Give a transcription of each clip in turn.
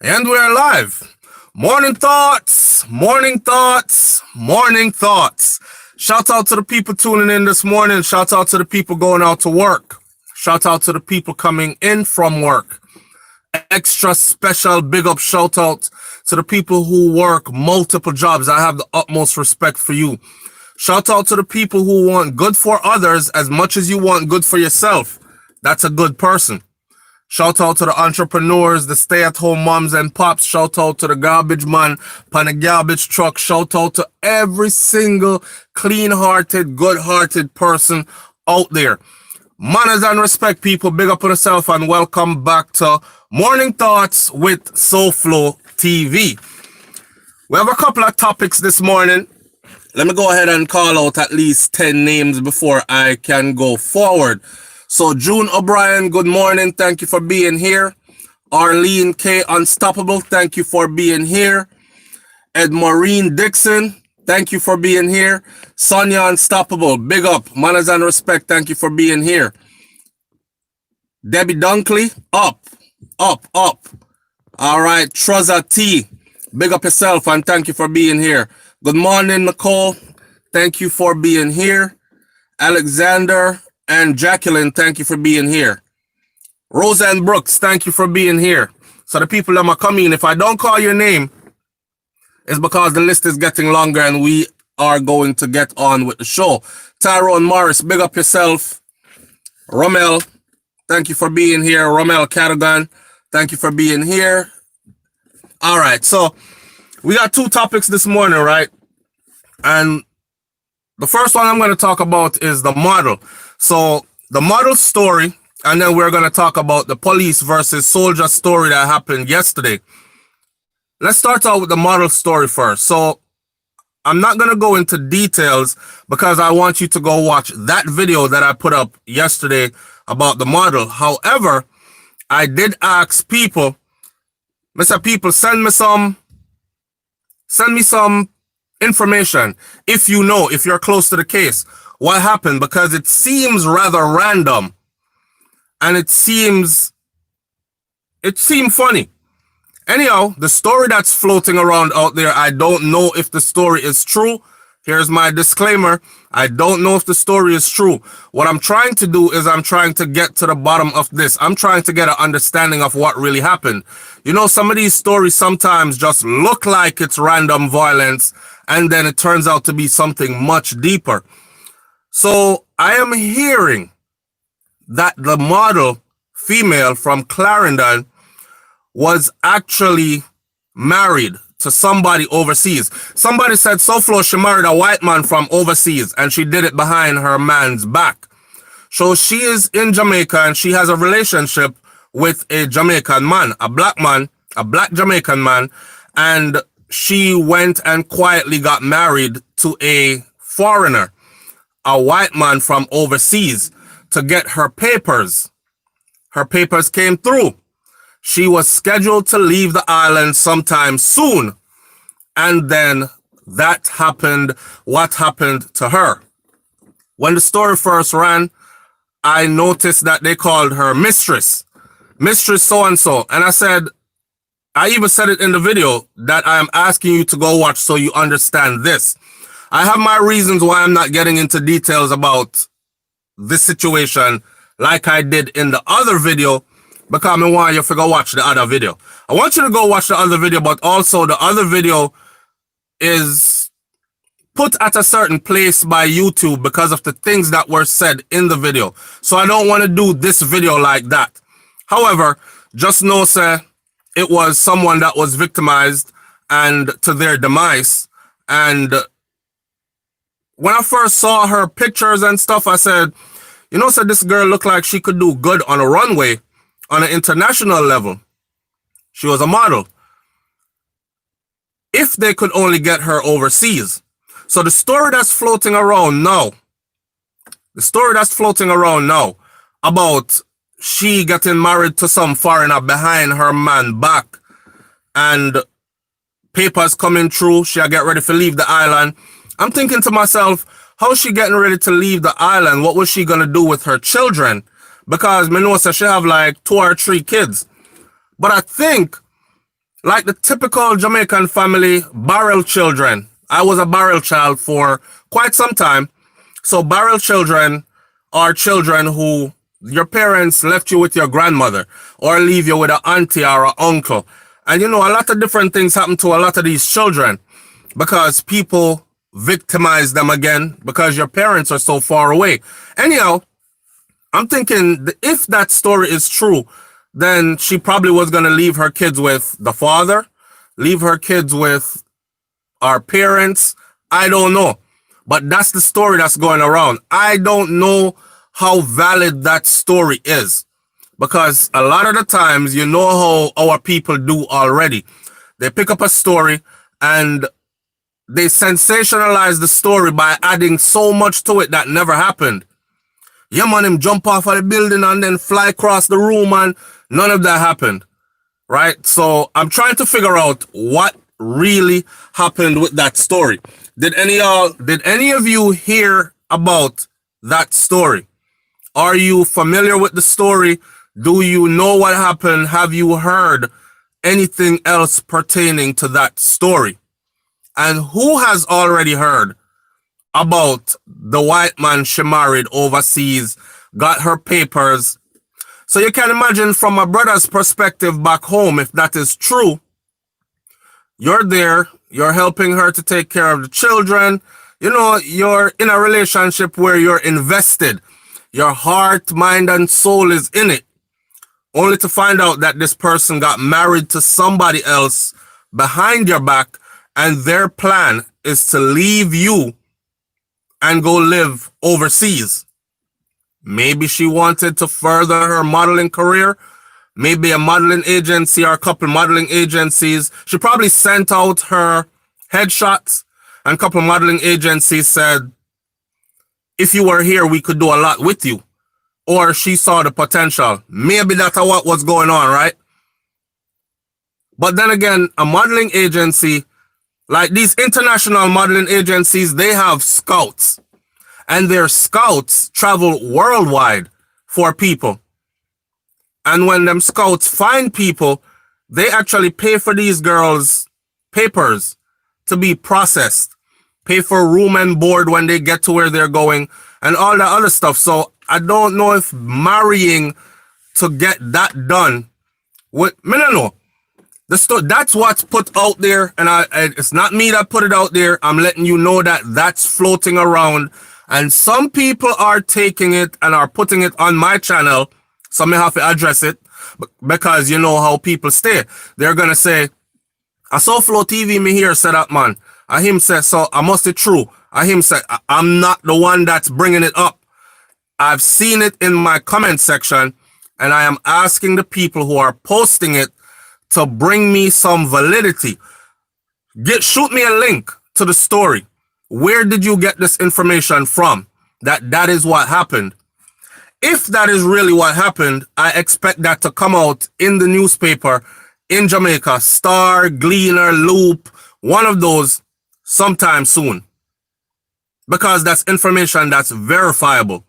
And we're live. Morning thoughts, morning thoughts, morning thoughts. Shout out to the people tuning in this morning. Shout out to the people going out to work. Shout out to the people coming in from work. Extra special big up shout out to the people who work multiple jobs. I have the utmost respect for you. Shout out to the people who want good for others as much as you want good for yourself. That's a good person. Shout out to the entrepreneurs, the stay-at-home moms and pops. Shout out to the garbage man on the garbage truck. Shout out to every single clean-hearted, good-hearted person out there. Manners and respect, people. Big up on yourself and welcome back to Morning Thoughts with SouFLoTV. We have a couple of topics this morning. Let me go ahead and call out at least 10 names before I can go forward. So June O'Brien, good morning. Thank you for being here. Arlene K. Unstoppable, thank you for being here. Ed Maureen Dixon, thank you for being here. Sonia Unstoppable, big up. Manners and respect, thank you for being here. Debbie Dunkley, up. All right, Trezza T, big up yourself and thank you for being here. Good morning, Nicole. Thank you for being here. Alexander and Jacqueline, thank you for being here. Roseanne Brooks, thank you for being here. So the people that are coming, if I don't call your name, it's because the list is getting longer and we are going to get on with the show. Tyrone Morris, big up yourself. Romel, thank you for being here. Romel Cadogan, thank you for being here. All right, so we got two topics this morning, right? And the first one I'm going to talk about is the model. So the model story, and then we're going to talk about the police versus soldier story that happened yesterday. Let's start out with the model story first. So I'm not going to go into details because I want you to go watch that video that I put up yesterday about the model. However, I did ask people, Mr. People, send me some information if you know, if you're close to the case, what happened, because it seems rather random and it seemed funny. Anyhow, the story that's floating around out there, I don't know if the story is true. Here's my disclaimer. I don't know if the story is true. What I'm trying to do is I'm trying to get to the bottom of this. I'm trying to get an understanding of what really happened. You know, some of these stories sometimes just look like it's random violence, and then it turns out to be something much deeper. So I am hearing that the model female from Clarendon was actually married to somebody overseas. Somebody said SouFLo, she married a white man from overseas and she did it behind her man's back. So she is in Jamaica and she has a relationship with a Jamaican man, a black Jamaican man, and she went and quietly got married to a foreigner, a white man from overseas, to get her papers. Her papers came through. She was scheduled to leave the island sometime soon. And then that happened, what happened to her. When the story first ran, I noticed that they called her Mistress so-and-so. And I even said it in the video that I am asking you to go watch so you understand this. I have my reasons why I'm not getting into details about this situation like I did in the other video, because I want you to go watch the other video. I want you to go watch the other video, but also the other video is put at a certain place by YouTube because of the things that were said in the video. So I don't want to do this video like that. However, just know, sir, it was someone that was victimized and to their demise. And when I first saw her pictures and stuff, I said, you know, so this girl looked like she could do good on a runway on an international level. She was a model. If they could only get her overseas. So the story that's floating around now, about she getting married to some foreigner behind her man's back and papers coming through, she'll get ready to leave the island. I'm thinking to myself, how's she getting ready to leave the island? What was she going to do with her children? Because me know she have like 2 or 3 kids. But I think like the typical Jamaican family, barrel children. I was a barrel child for quite some time. So barrel children are children who your parents left you with your grandmother or leave you with an auntie or an uncle. And a lot of different things happen to a lot of these children because people victimize them again because your parents are so far away. Anyhow, I'm thinking if that story is true, then she probably was going to leave her kids with the father, leave her kids with our parents. I don't know. But that's the story that's going around. I don't know how valid that story is because a lot of the times, you know how our people do already. They pick up a story and they sensationalize the story by adding so much to it that never happened. Yeah, man, him jump off of the building and then fly across the room, and none of that happened, right? So I'm trying to figure out what really happened with that story. Did any of you hear about that story? Are you familiar with the story? Do you know what happened? Have you heard anything else pertaining to that story? And who has already heard about the white man she married overseas, got her papers? So you can imagine from a brother's perspective back home, if that is true, you're there, you're helping her to take care of the children. You're in a relationship where you're invested. Your heart, mind, and soul is in it. Only to find out that this person got married to somebody else behind your back, and their plan is to leave you and go live overseas. Maybe she wanted to further her modeling career. Maybe a modeling agency or a couple modeling agencies. She probably sent out her headshots, and a couple modeling agencies said, if you were here, we could do a lot with you. Or she saw the potential. Maybe that's what was going on, right? But then again, a modeling agency, like these international modeling agencies, they have scouts. And their scouts travel worldwide for people. And when them scouts find people, they actually pay for these girls' papers to be processed, pay for room and board when they get to where they're going, and all that other stuff. So I don't know if marrying to get that done, I don't know. That's what's put out there, and it's not me that put it out there. I'm letting you know that that's floating around, and some people are taking it and are putting it on my channel, so I may have to address it, because you know how people stay. They're gonna say, I SouFLoTV me here said that, man. I him said, so I must be true. I him said, I'm not the one that's bringing it up. I've seen it in my comment section, and I am asking the people who are posting it to bring me some validity. Shoot me a link to the story. Where did you get this information from? That is what happened. If that is really what happened, I expect that to come out in the newspaper in Jamaica, Star, Gleaner, Loop, one of those sometime soon. Because that's information that's verifiable.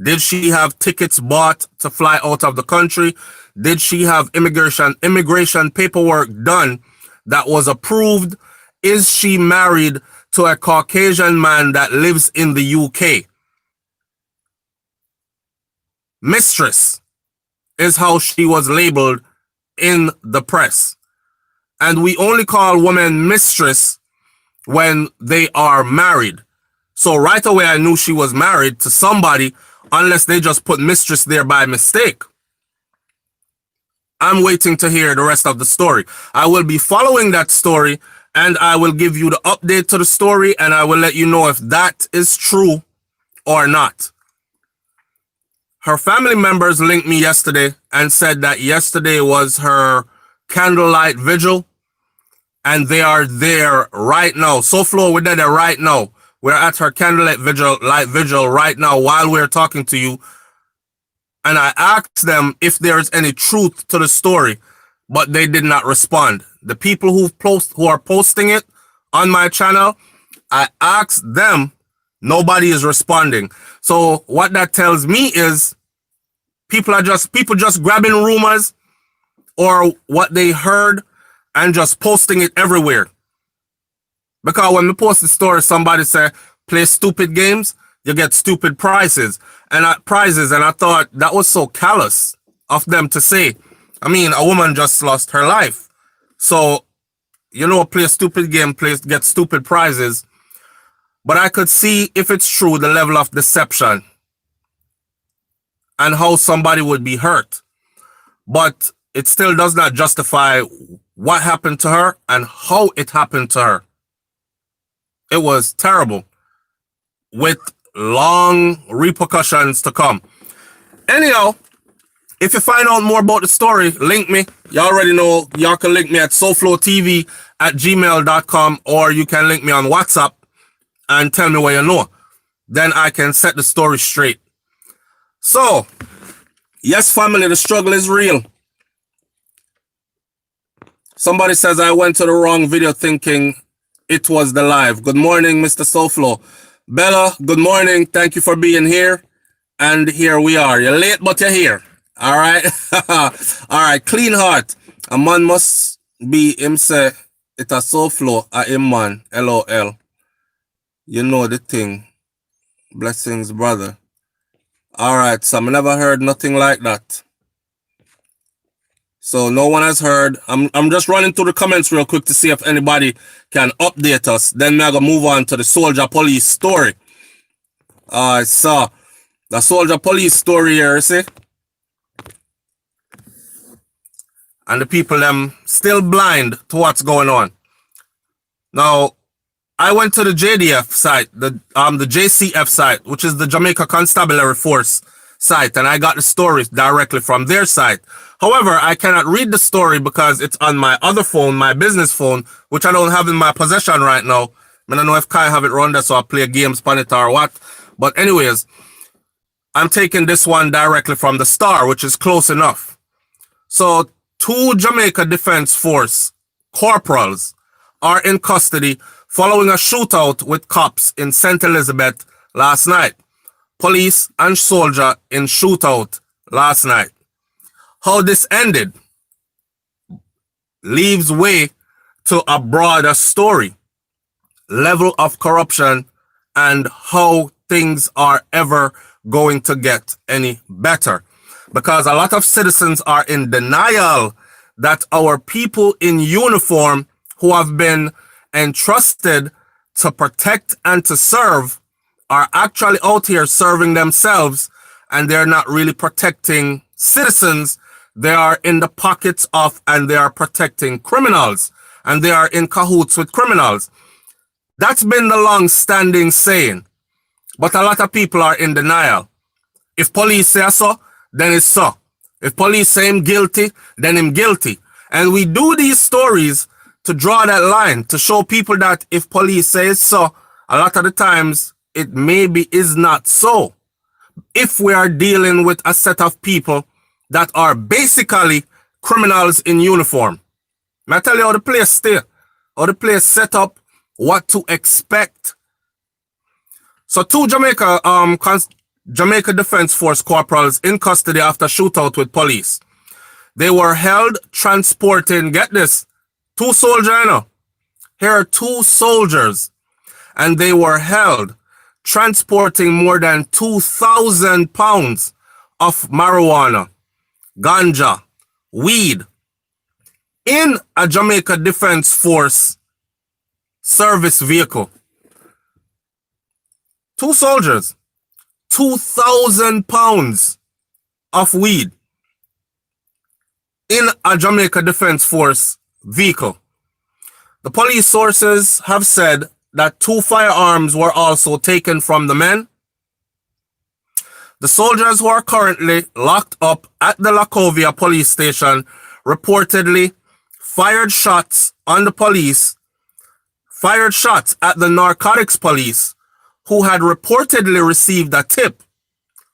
Did she have tickets bought to fly out of the country? Did she have immigration paperwork done that was approved? Is she married to a Caucasian man that lives in the UK? Mistress is how she was labeled in the press. And we only call women mistress when they are married. So right away I knew she was married to somebody, unless they just put mistress there by mistake. I'm waiting to hear the rest of the story. I will be following that story, and I will give you the update to the story, and I will let you know if that is true or not. Her family members linked me yesterday and said that yesterday was her candlelight vigil, and they are there right now. SouFLo, we're there right now. We're at her candlelight vigil right now while we're talking to you. And I asked them if there is any truth to the story, but they did not respond. The people who are posting it on my channel, I asked them, nobody is responding. So what that tells me is people just grabbing rumors or what they heard and just posting it everywhere. Because when we post the story, somebody say, play stupid games, you get stupid prizes. And I thought that was so callous of them to say. I mean, a woman just lost her life. So, play a stupid game, get stupid prizes. But I could see, if it's true, the level of deception and how somebody would be hurt. But it still does not justify what happened to her and how it happened to her. It was terrible, with long repercussions to come. Anyhow, if you find out more about the story, link me. You already know, y'all can link me at SouFLoTV@gmail.com, or you can link me on WhatsApp and tell me what you know. Then I can set the story straight. So, yes, family, the struggle is real. Somebody says I went to the wrong video thinking it was the live. Good morning, Mr. SouFlo. Bella, good morning. Thank you for being here. And here we are. You're late, but you're here. All right. All right. Clean heart. A man must be him say it a SouFlo a him man. LOL. You know the thing. Blessings, brother. All right. So I never heard nothing like that. So no one has heard. I'm just running through the comments real quick to see if anybody can update us. Then we're gonna move on to the soldier police story. So the soldier police story here, you see? And the people them still blind to what's going on. Now, I went to the JDF site, the JCF site, which is the Jamaica Constabulary Force site, and I got the story directly from their site. However, I cannot read the story because it's on my other phone, my business phone, which I don't have in my possession right now. I don't know if Kai have it run there, so I'll play games on it or what. But anyways, I'm taking this one directly from the Star, which is close enough. So 2 Jamaica Defense Force corporals are in custody following a shootout with cops in St. Elizabeth last night. Police and soldier in shootout last night. How this ended leaves way to a broader story, level of corruption, and how things are ever going to get any better. Because a lot of citizens are in denial that our people in uniform who have been entrusted to protect and to serve are actually out here serving themselves, and they're not really protecting citizens. They are in the pockets of, and they are protecting criminals, and they are in cahoots with criminals. That's been the long-standing saying, but a lot of people are in denial. If police say so, then it's so. If police say him guilty, then him guilty. And we do these stories to draw that line, to show people that if police say so, a lot of the times it maybe is not so. If we are dealing with a set of people that are basically criminals in uniform. I tell you how the place stay, how the place set up, what to expect. So 2 Jamaica Defense Force corporals in custody after shootout with police. They were held transporting, get this, 2 soldiers, Here are 2 soldiers, and they were held transporting more than 2,000 pounds of marijuana, ganja, weed in a Jamaica Defense Force service vehicle. 2 soldiers, 2,000 pounds of weed in a Jamaica Defense Force vehicle. The police sources have said that 2 firearms were also taken from the men. The soldiers who are currently locked up at the Lacovia police station reportedly fired shots on the police, fired shots at the narcotics police, who had reportedly received a tip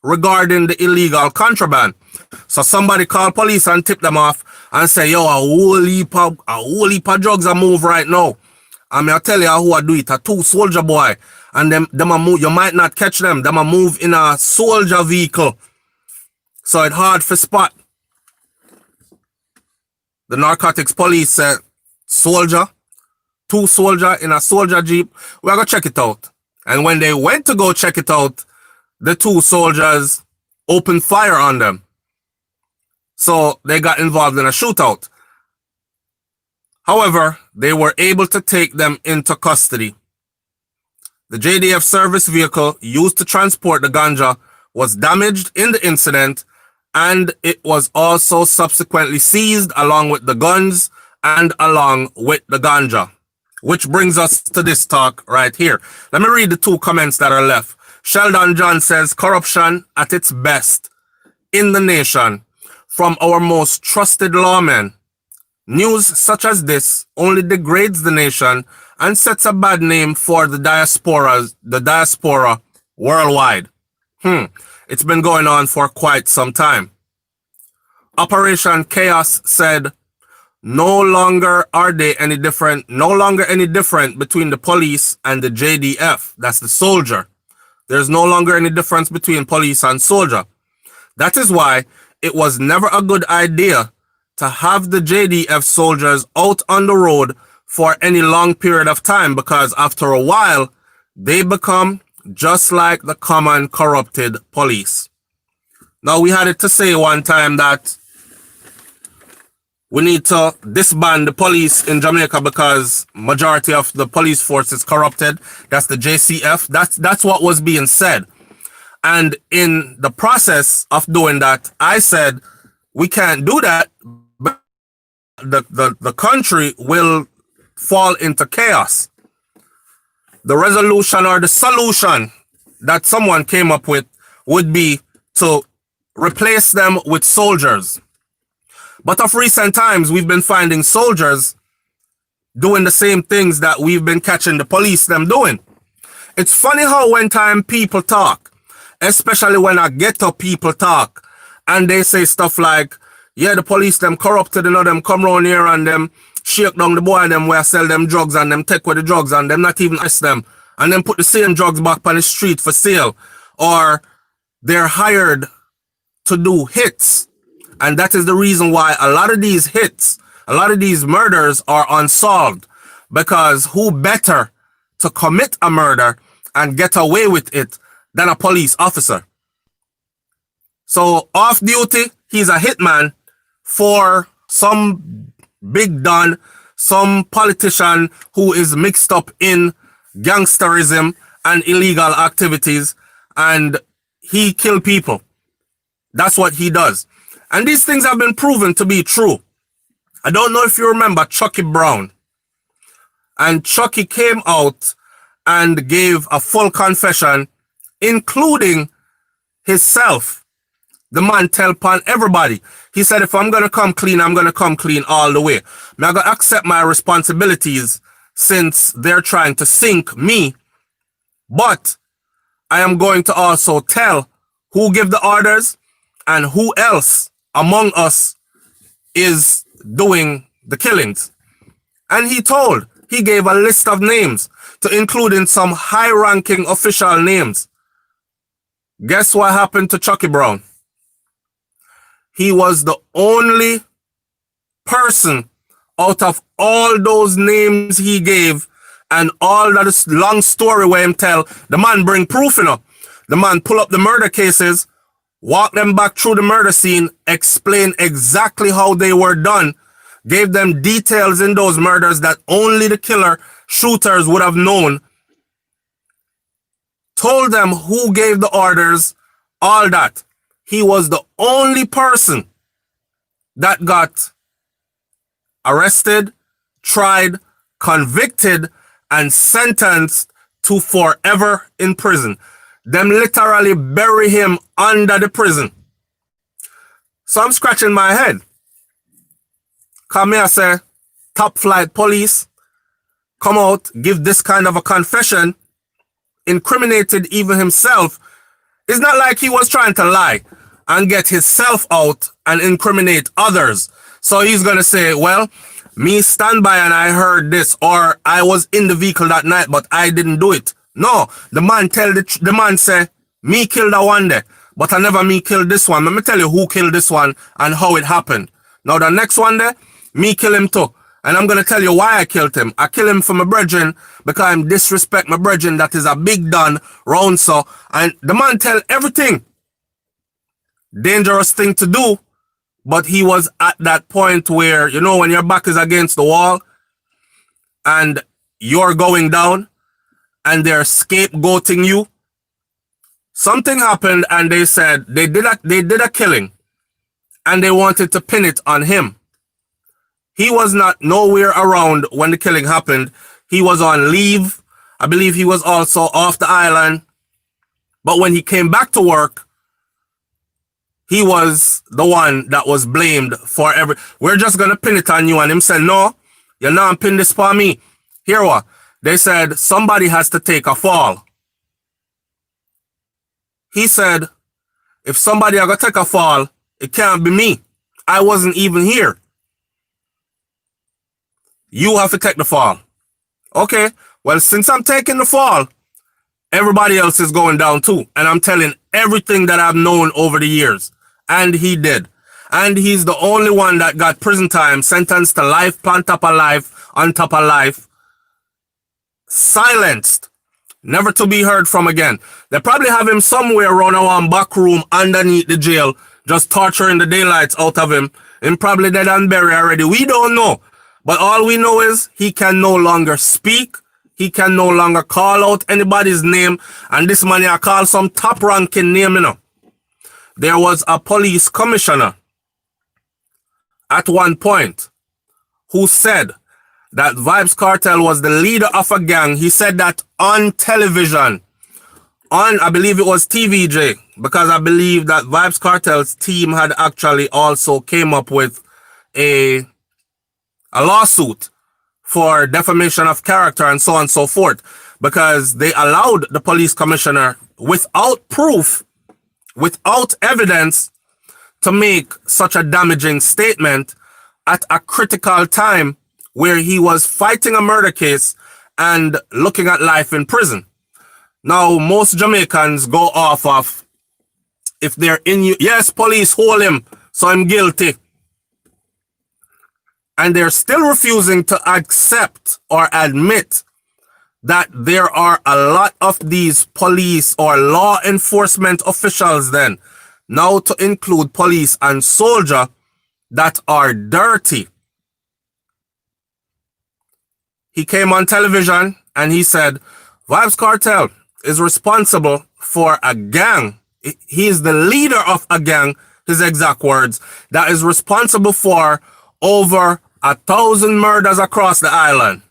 regarding the illegal contraband. So somebody called police and tipped them off and say, yo, a whole heap of drugs are move right now. And I'll tell you who I do it, a 2 soldier boy. And them a move, you might not catch them. Them a move in a soldier vehicle. So it's hard for spot. The narcotics police said soldier, two soldier in a soldier jeep. We're gonna check it out. And when they went to go check it out, the two soldiers opened fire on them. So they got involved in a shootout. However, they were able to take them into custody. The JDF service vehicle used to transport the ganja was damaged in the incident, and it was also subsequently seized along with the guns and along with the ganja. Which brings us to this talk right here. Let me read the two comments that are left. Sheldon John says, corruption at its best in the nation from our most trusted lawmen. News such as this only degrades the nation and sets a bad name for the diaspora worldwide. It's been going on for quite some time. Operation Chaos said, no longer any different between the police and the JDF. That's the soldier. There's no longer any difference between police and soldier. That is why it was never a good idea to have the JDF soldiers out on the road for any long period of time, because after a while, they become just like the common corrupted police. Now, we had it to say one time that we need to disband the police in Jamaica because majority of the police force is corrupted. That's the JCF. That's what was being said. And in the process of doing that, I said, we can't do that. But the country will fall into chaos. The resolution or the solution that someone came up with would be to replace them with soldiers. But of recent times, we've been finding soldiers doing the same things that we've been catching the police them doing. It's funny how when time people talk, especially when I ghetto people talk, and they say stuff like, yeah, the police them corrupted, them come around here and them shake down the boy and them where sell them drugs and them take away the drugs and them not even arrest them and then put the same drugs back on the street for sale, or they're hired to do hits. And that is the reason why a lot of these hits, a lot of these murders are unsolved, because who better to commit a murder and get away with it than a police officer? So off duty, he's a hitman for some big don, some politician who is mixed up in gangsterism and illegal activities, and he kill people. That's what he does. And these things have been proven to be true. I don't know if you remember Chucky Brown. And Chucky came out and gave a full confession, including himself. The man tell upon everybody. He said, if I'm going to come clean, I'm going to come clean all the way. I'm going to accept my responsibilities since they're trying to sink me. But I am going to also tell who give the orders and who else among us is doing the killings. And he gave a list of names, to including some high-ranking official names. Guess what happened to Chucky Brown? He was the only person out of all those names he gave and all that long story where him tell, the man bring proof, The man pull up the murder cases, walk them back through the murder scene, explain exactly how they were done, gave them details in those murders that only the killer shooters would have known, told them who gave the orders, all that. He was the only person that got arrested, tried, convicted, and sentenced to forever in prison. Them literally bury him under the prison. So I'm scratching my head. Come here, say, top flight police, come out, give this kind of a confession, incriminated even himself. It's not like he was trying to lie and get himself out and incriminate others. So he's going to say, well, me stand by and I heard this, or I was in the vehicle that night, but I didn't do it. No, the man say, me killed that one day, but I never me killed this one. Let me tell you who killed this one and how it happened. Now the next one there, me kill him too. And I'm going to tell you why I killed him. I killed him for my brethren because I disrespect my brethren that is a big done round so. And the man tell everything. Dangerous thing to do. But he was at that point where, you know, when your back is against the wall and you're going down and they're scapegoating you. Something happened and they said they did a killing and they wanted to pin it on him. He was not nowhere around when the killing happened. He was on leave. I believe he was also off the island. But when he came back to work, he was the one that was blamed for we're just going to pin it on you. And him said, no, you're not pin this for me. Here what? They said somebody has to take a fall. He said, if somebody are going to take a fall, it can't be me. I wasn't even here. You have to take the fall. Okay, well, since I'm taking the fall, everybody else is going down too. And I'm telling everything that I've known over the years. And he did. And he's the only one that got prison time, sentenced to life, on top of life, silenced, never to be heard from again. They probably have him somewhere around our back room underneath the jail, just torturing the daylights out of him. Him probably dead and buried already. We don't know. But all we know is he can no longer speak. He can no longer call out anybody's name. And this man here call some top ranking name, you know. There was a police commissioner at one point who said that Vybz Kartel was the leader of a gang. He said that on television, on, I believe it was TVJ, because I believe that Vybz Kartel's team had actually also came up with a lawsuit for defamation of character and so on and so forth, because they allowed the police commissioner without proof, without evidence, to make such a damaging statement at a critical time where he was fighting a murder case and looking at life in prison. Now, most Jamaicans go off of, if they're in you, yes, police hold him, so I'm guilty. And they're still refusing to accept or admit that there are a lot of these police or law enforcement officials then, now to include police and soldier, that are dirty. He came on television and he said, Vybz Kartel is responsible for a gang. He is the leader of a gang, his exact words, that is responsible for over 1,000 murders across the island.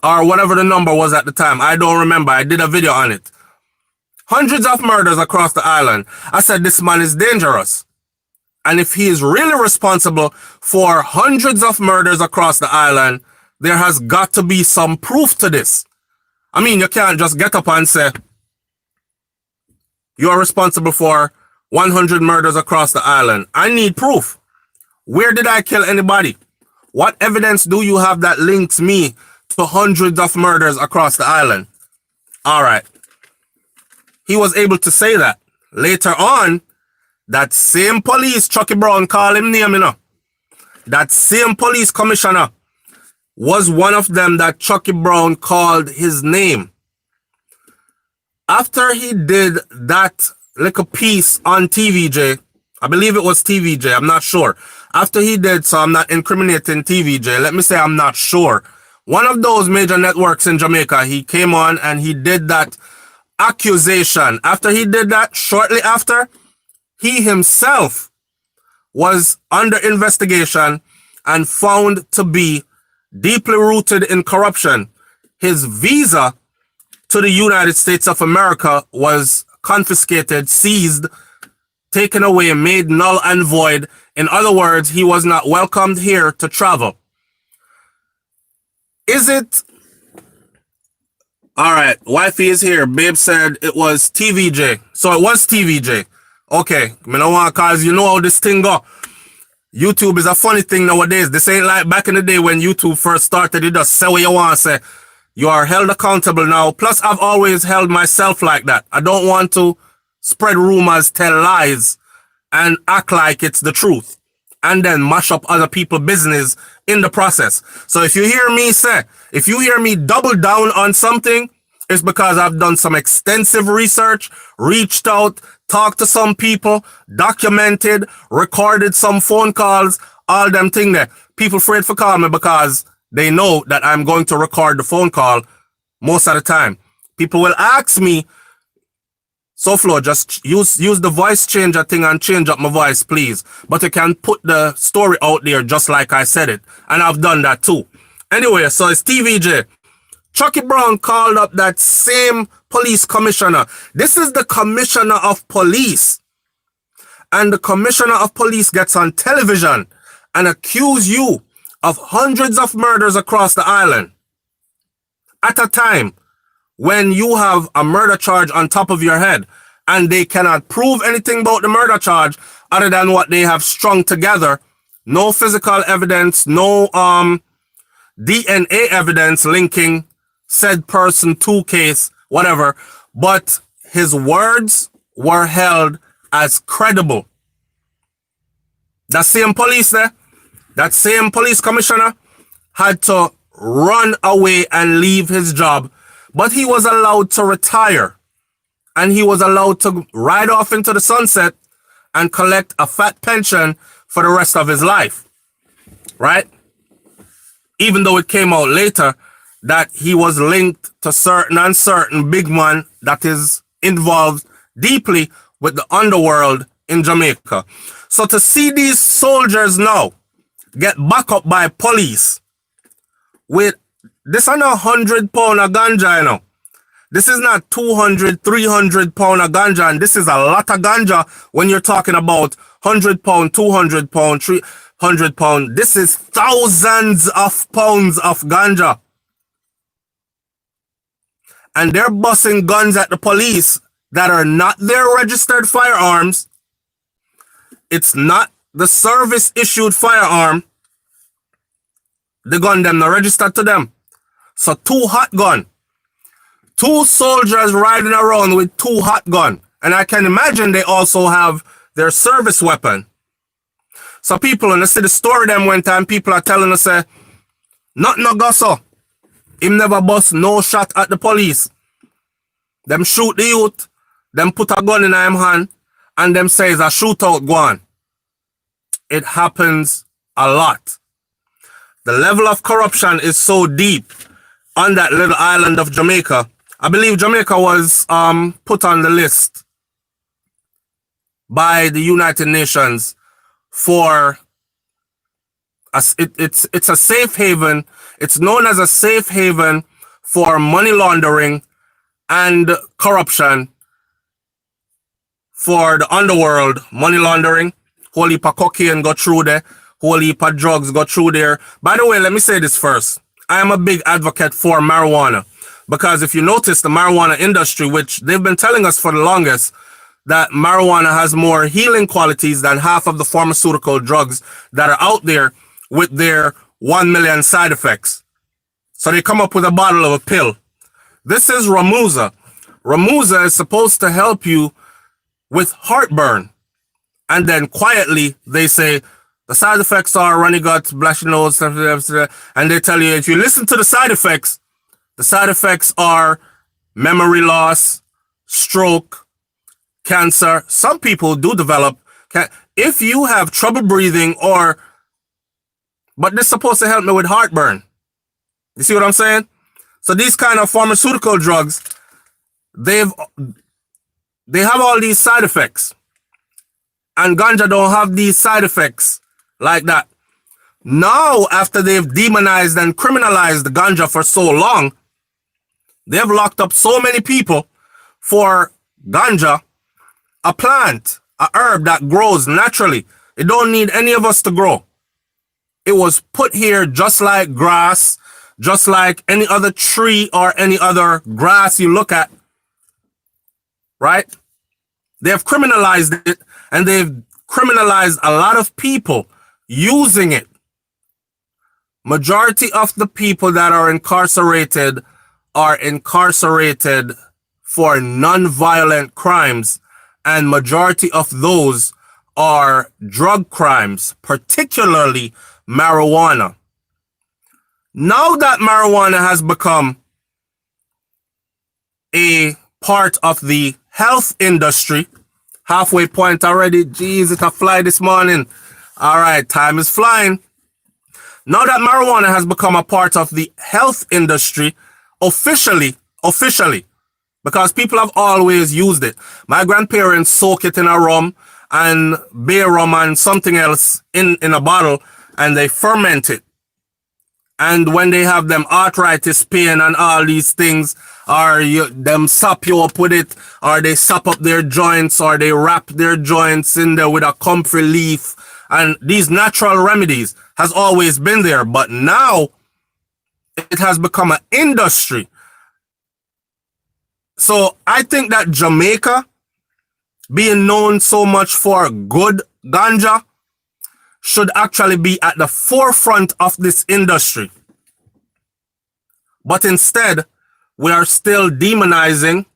Or whatever the number was at the time. I don't remember. I did a video on it. Hundreds of murders across the island. I said, this man is dangerous. And if he is really responsible for hundreds of murders across the island, there has got to be some proof to this. I mean, you can't just get up and say, you're responsible for 100 murders across the island. I need proof. Where did I kill anybody? What evidence do you have that links me to hundreds of murders across the island? All right. He was able to say that. Later on, that same police, Chucky Brown, call him name, you know. That same police commissioner was one of them that Chucky Brown called his name. After he did that little piece on TVJ, I believe it was TVJ, I'm not sure. After he did, so I'm not incriminating TVJ, let me say I'm not sure. One of those major networks in Jamaica, he came on and he did that accusation. After he did that, shortly after, he himself was under investigation and found to be deeply rooted in corruption. His visa to the United States of America was confiscated, seized, taken away, made null and void. In other words, he was not welcomed here to travel. Is it? All right, wifey is here. Babe said it was TVJ. So it was TVJ. Okay, I don't want to cause you know how this thing go. YouTube is a funny thing nowadays. This ain't like back in the day when YouTube first started. You just say what you want to say. You are held accountable now. Plus, I've always held myself like that. I don't want to spread rumors, tell lies, and act like it's the truth. and then mash up other people's business in the process. So if you hear me double down on something, it's because I've done some extensive research, reached out, talked to some people, documented, recorded some phone calls, all them thing there. People afraid to call me because they know that I'm going to record the phone call most of the time. People will ask me, SouFlo, just use the voice changer thing and change up my voice, please. But you can put the story out there just like I said it. And I've done that too. Anyway, so it's TVJ. Chucky Brown called up that same police commissioner. This is the commissioner of police. And the commissioner of police gets on television and accuses you of hundreds of murders across the island at a time when you have a murder charge on top of your head and they cannot prove anything about the murder charge other than what they have strung together. No physical evidence, no DNA evidence linking said person to case, whatever. But his words were held as credible. That same police there, that same police commissioner had to run away and leave his job, but he was allowed to retire and he was allowed to ride off into the sunset and collect a fat pension for the rest of his life, right? Even though it came out later that he was linked to certain uncertain big man that is involved deeply with the underworld in Jamaica. So to see these soldiers now get back up by police with this on 100 pound of ganja, you know. This is not 200, 300 pound of ganja, and this is a lot of ganja when you're talking about 100 pound, 200 pound, 300 pound. This is thousands of pounds of ganja. And they're busting guns at the police that are not their registered firearms. It's not the service issued firearm. The gun them not registered to them. So 2 hot gun. 2 soldiers riding around with 2 hot gun. And I can imagine they also have their service weapon. So people, and I see the story them went and people are telling us, nothing no go so. Him never bust no shot at the police. Them shoot the youth, them put a gun in him hand, and them says a shootout go on. It happens a lot. The level of corruption is so deep on that little island of Jamaica. I believe Jamaica was put on the list by the United Nations for it's a safe haven. It's known as a safe haven for money laundering and corruption for the underworld. Money laundering, whole heap of cocaine go through there, whole heap of drugs go through there. By the way, let me say this first. I am a big advocate for marijuana because if you notice the marijuana industry, which they've been telling us for the longest, that marijuana has more healing qualities than half of the pharmaceutical drugs that are out there with their 1 million side effects. So they come up with a bottle of a pill. This is Ramusa. Ramusa is supposed to help you with heartburn. And then quietly they say the side effects are runny guts, blushing nose, and they tell you if you listen to the side effects are memory loss, stroke, cancer. Some people do develop, if you have trouble breathing but this is supposed to help me with heartburn. You see what I'm saying? So these kind of pharmaceutical drugs, they have all these side effects. And ganja don't have these side effects like that. Now, after they've demonized and criminalized the ganja for so long, they've locked up so many people for ganja, a plant, a herb that grows naturally. It don't need any of us to grow. It was put here just like grass, just like any other tree or any other grass you look at, right? They have criminalized it, and they've criminalized a lot of people using it. Majority of the people that are incarcerated for non-violent crimes, and majority of those are drug crimes, particularly marijuana. Now that marijuana has become a part of the health industry, halfway point already. Jeez, it a fly this morning. All right, time is flying. Now that marijuana has become a part of the health industry, officially, because people have always used it. My grandparents soak it in a rum and beer rum and something else in a bottle, and they ferment it. And when they have them arthritis pain and all these things, or them sop you up with it, or they sop up their joints, or they wrap their joints in there with a comfrey leaf, and these natural remedies has always been there, but now it has become an industry. So I think that Jamaica, being known so much for good ganja, should actually be at the forefront of this industry. But instead, we are still demonizing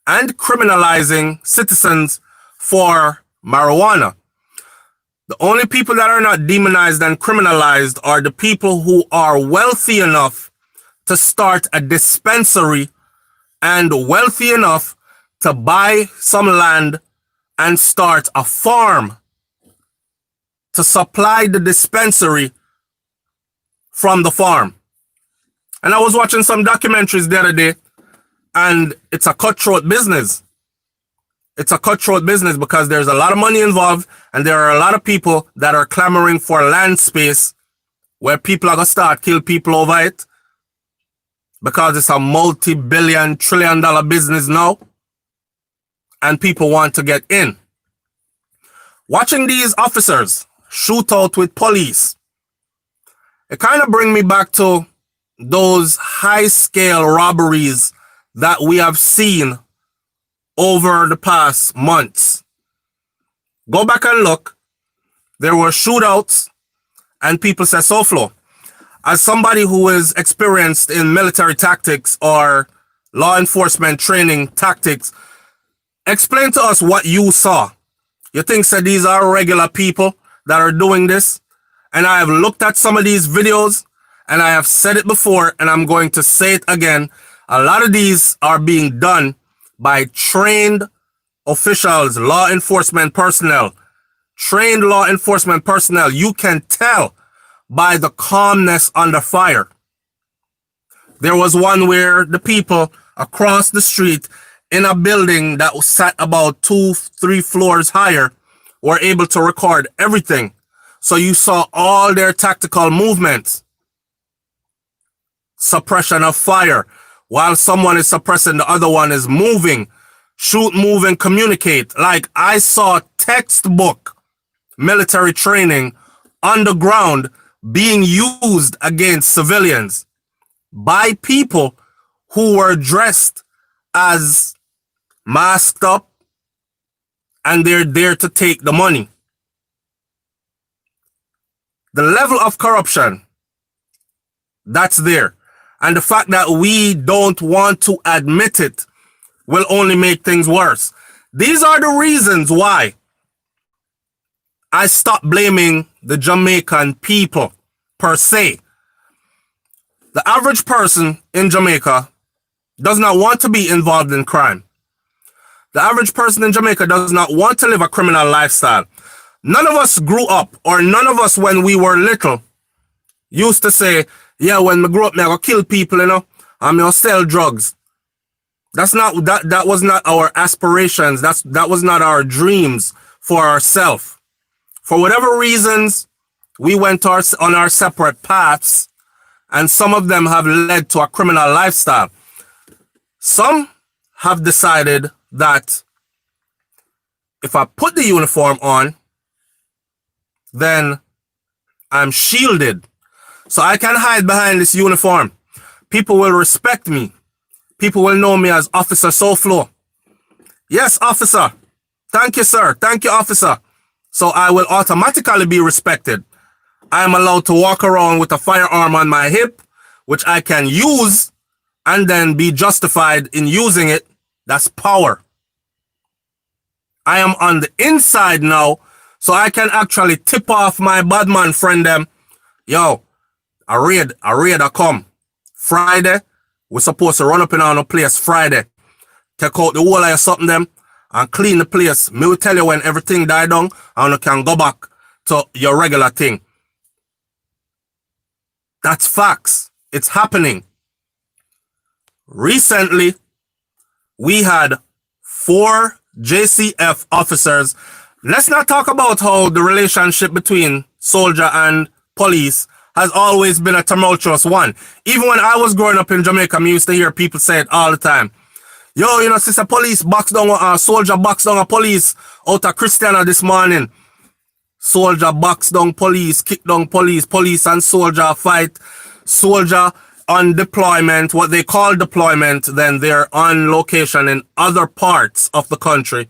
and criminalizing citizens for marijuana. The only people that are not demonized and criminalized are the people who are wealthy enough to start a dispensary and wealthy enough to buy some land and start a farm to supply the dispensary from the farm. And I was watching some documentaries the other day, and it's a cutthroat business. It's a cutthroat business because there's a lot of money involved, and there are a lot of people that are clamoring for land space where people are going to start kill people over it because it's a multi-billion, trillion-dollar business now, and people want to get in. Watching these officers shoot out with police, it kind of brings me back to those high-scale robberies that we have seen over the past months. Go back and look. There were shootouts, and people say, SouFLo, as somebody who is experienced in military tactics or law enforcement training tactics, explain to us what you saw. You think that these are regular people that are doing this? And I have looked at some of these videos, and I have said it before, and I'm going to say it again. A lot of these are being done by trained officials, law enforcement personnel. Trained law enforcement personnel. You can tell by the calmness under fire. There was one where the people across the street in a building that was sat about 2-3 floors higher were able to record everything. So you saw all their tactical movements. Suppression of fire. While someone is suppressing, the other one is moving. Shoot, move, and communicate. Like I saw textbook military training on the ground being used against civilians by people who were dressed as masked up, and they're there to take the money. The level of corruption that's there, and the fact that we don't want to admit it will only make things worse. These are the reasons why I stopped blaming the Jamaican people per se. The average person in Jamaica does not want to be involved in crime. The average person in Jamaica does not want to live a criminal lifestyle. None of us grew up, or none of us when we were little used to say, yeah, when I grow up, I'm going to kill people, you know, I'm going to sell drugs. That was not our aspirations. That was not our dreams for ourselves. For whatever reasons, we went on our separate paths, and some of them have led to a criminal lifestyle. Some have decided that if I put the uniform on, then I'm shielded. So I can hide behind this uniform. People will respect me. People will know me as Officer SouFLo. Yes, officer. Thank you, sir. Thank you, officer. So I will automatically be respected. I am allowed to walk around with a firearm on my hip, which I can use and then be justified in using it. That's power. I am on the inside now So I can actually tip off my badman friend them, yo, a raid a come. Friday, we're supposed to run up in our place Friday. Take out the whole of your something them and clean the place. Me will tell you when everything die down and you can go back to your regular thing. That's facts. It's happening. Recently, we had 4 JCF officers. Let's not talk about how the relationship between soldier and police has always been a tumultuous one. Even when I was growing up in Jamaica, I used to hear people say it all the time. Yo, you know, since a police box down a soldier box down a police out of Christiana this morning. Soldier box down police, kick down police, police and soldier fight. Soldier on deployment, what they call deployment, then they're on location in other parts of the country.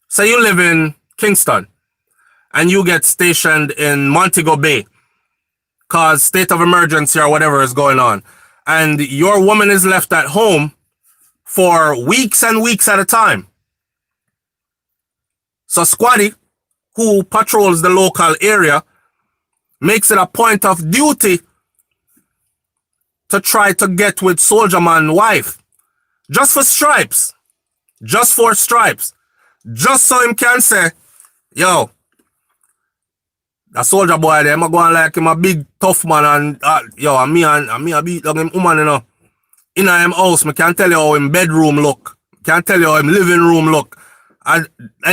Say you live in Kingston and you get stationed in Montego Bay cause state of emergency or whatever is going on. And your woman is left at home for weeks and weeks at a time. So Squaddy, who patrols the local area, makes it a point of duty to try to get with soldier man wife. Just for stripes. Just for stripes. Just so him can say, yo, that soldier boy there, I'm going like him a big tough man and yo, and me a beat down him woman, you know. In him house, me can't tell you how him bedroom look. Can't tell you how him living room look. And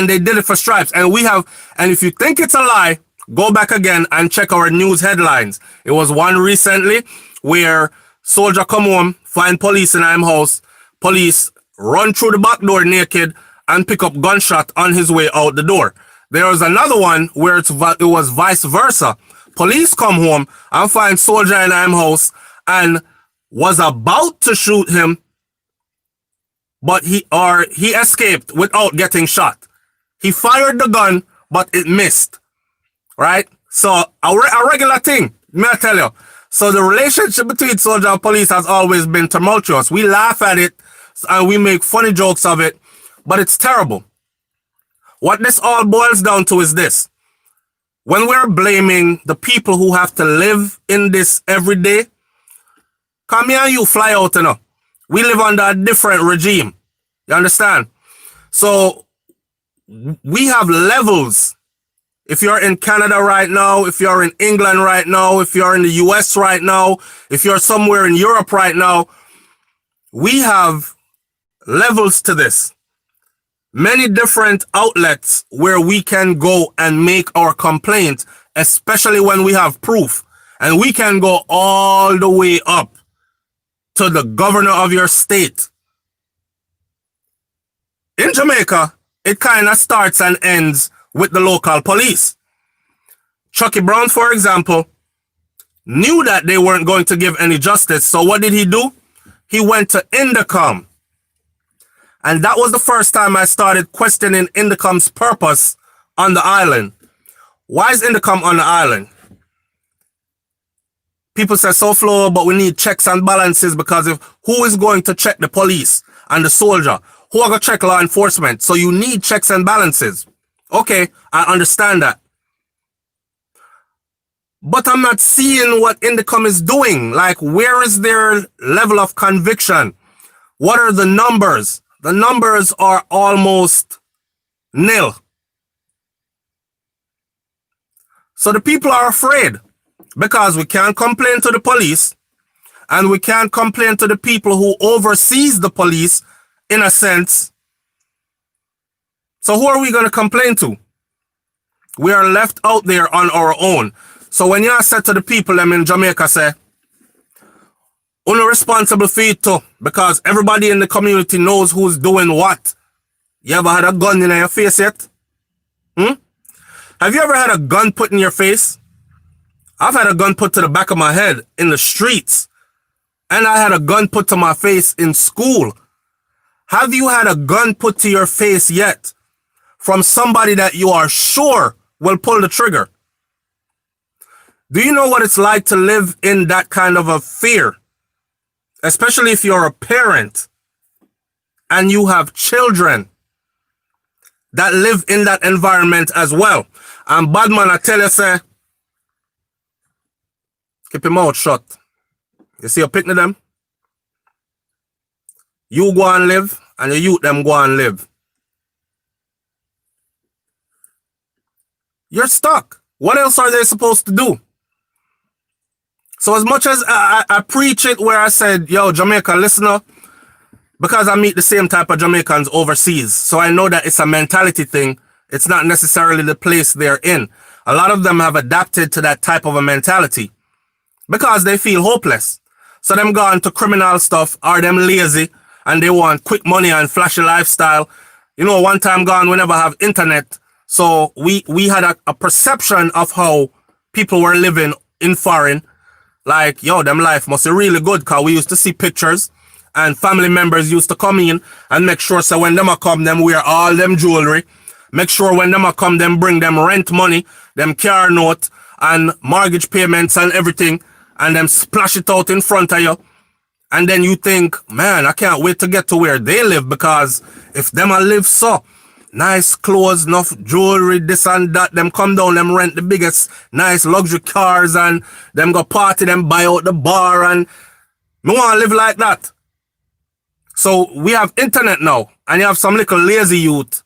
they did it for stripes. And we have, and if you think it's a lie, go back again and check our news headlines. It was one recently where soldier come home, find police in him house, police run through the back door naked and pick up gunshot on his way out the door. There was another one where it was vice versa. Police come home and find soldier in him house and was about to shoot him, but he escaped without getting shot. He fired the gun, but it missed. Right? So a regular thing, may I tell you. So the relationship between soldier and police has always been tumultuous. We laugh at it and we make funny jokes of it, but it's terrible. What this all boils down to is this. When we're blaming the people who have to live in this every day, come here and you fly out, you know. We live under a different regime. You understand? So we have levels. If you're in Canada right now, if you're in England right now, if you're in the US right now, if you're somewhere in Europe right now, we have levels to this. Many different outlets where we can go and make our complaint, especially when we have proof. And we can go all the way up to the governor of your state. In Jamaica, it kind of starts and ends with the local police. Chucky Brown, for example, knew that they weren't going to give any justice. So what did he do? He went to Indicom. And that was the first time I started questioning Indicom's purpose on the island. Why is Indicom on the island? People say SouFLo, but we need checks and balances because who is going to check the police and the soldier? Who are going to check law enforcement? So you need checks and balances. Okay, I understand that. But I'm not seeing what Indicom is doing. Like, where is their level of conviction? What are the numbers? The numbers are almost nil. So the people are afraid because we can't complain to the police and we can't complain to the people who oversees the police in a sense. So who are we going to complain to? We are left out there on our own. So when you said to the people them in Jamaica, say, you're responsible for it too, because everybody in the community knows who's doing what. You ever had a gun in your face yet? Have you ever had a gun put in your face? I've had a gun put to the back of my head in the streets. And I had a gun put to my face in school. Have you had a gun put to your face yet from somebody that you are sure will pull the trigger? Do you know what it's like to live in that kind of a fear? Especially if you're a parent and you have children that live in that environment as well. And bad man, I tell you, say, keep your mouth shut. You see, you picking them? You go and live, and the youth them go and live. You're stuck. What else are they supposed to do? So as much as I preach it where I said, yo, Jamaica, listen up, because I meet the same type of Jamaicans overseas, so I know that it's a mentality thing. It's not necessarily the place they're in. A lot of them have adapted to that type of a mentality because they feel hopeless. So them gone to criminal stuff, or them lazy, and they want quick money and flashy lifestyle. You know, one time gone, we never have internet. So we had a perception of how people were living in foreign. Like, yo, them life must be really good, because we used to see pictures and family members used to come in and make sure so when them a come, them wear all them jewelry. Make sure when them a come, them bring them rent money, them car note and mortgage payments and everything, and them splash it out in front of you. And then you think, man, I can't wait to get to where they live, because if them a live so, nice clothes, enough jewelry, this and that, them come down, them rent the biggest, nice luxury cars, and them go party, them buy out the bar, and me want to live like that. So we have internet now, and you have some little lazy youth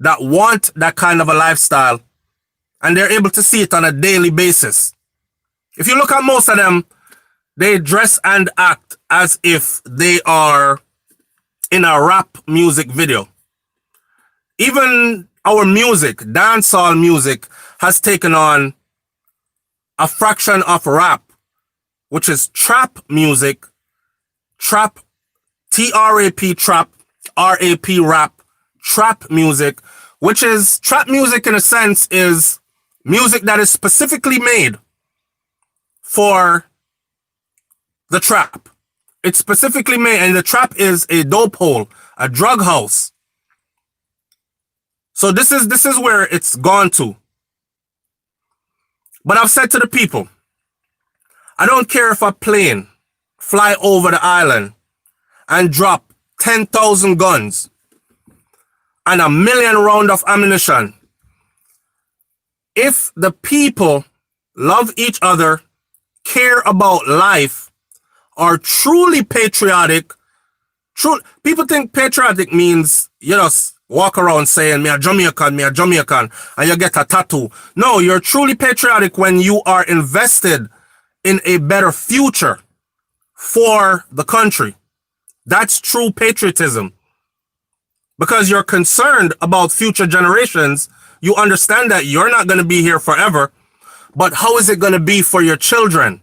that want that kind of a lifestyle, and they're able to see it on a daily basis. If you look at most of them, they dress and act as if they are in a rap music video. Even our music, dancehall music, has taken on a fraction of rap, which is trap music, trap, T-R-A-P, trap, R-A-P, rap, trap music, which is, trap music in a sense is music that is specifically made for the trap. It's specifically made, and the trap is a dope hole, a drug house. So this is where it's gone to. But I've said to the people, I don't care if a plane fly over the island and drop 10,000 guns and 1 million rounds of ammunition. If the people love each other, care about life, are truly patriotic, people think patriotic means, you know, walk around saying, me a Jamaican, and you get a tattoo. No, you're truly patriotic when you are invested in a better future for the country. That's true patriotism. Because you're concerned about future generations, you understand that you're not going to be here forever, but how is it going to be for your children,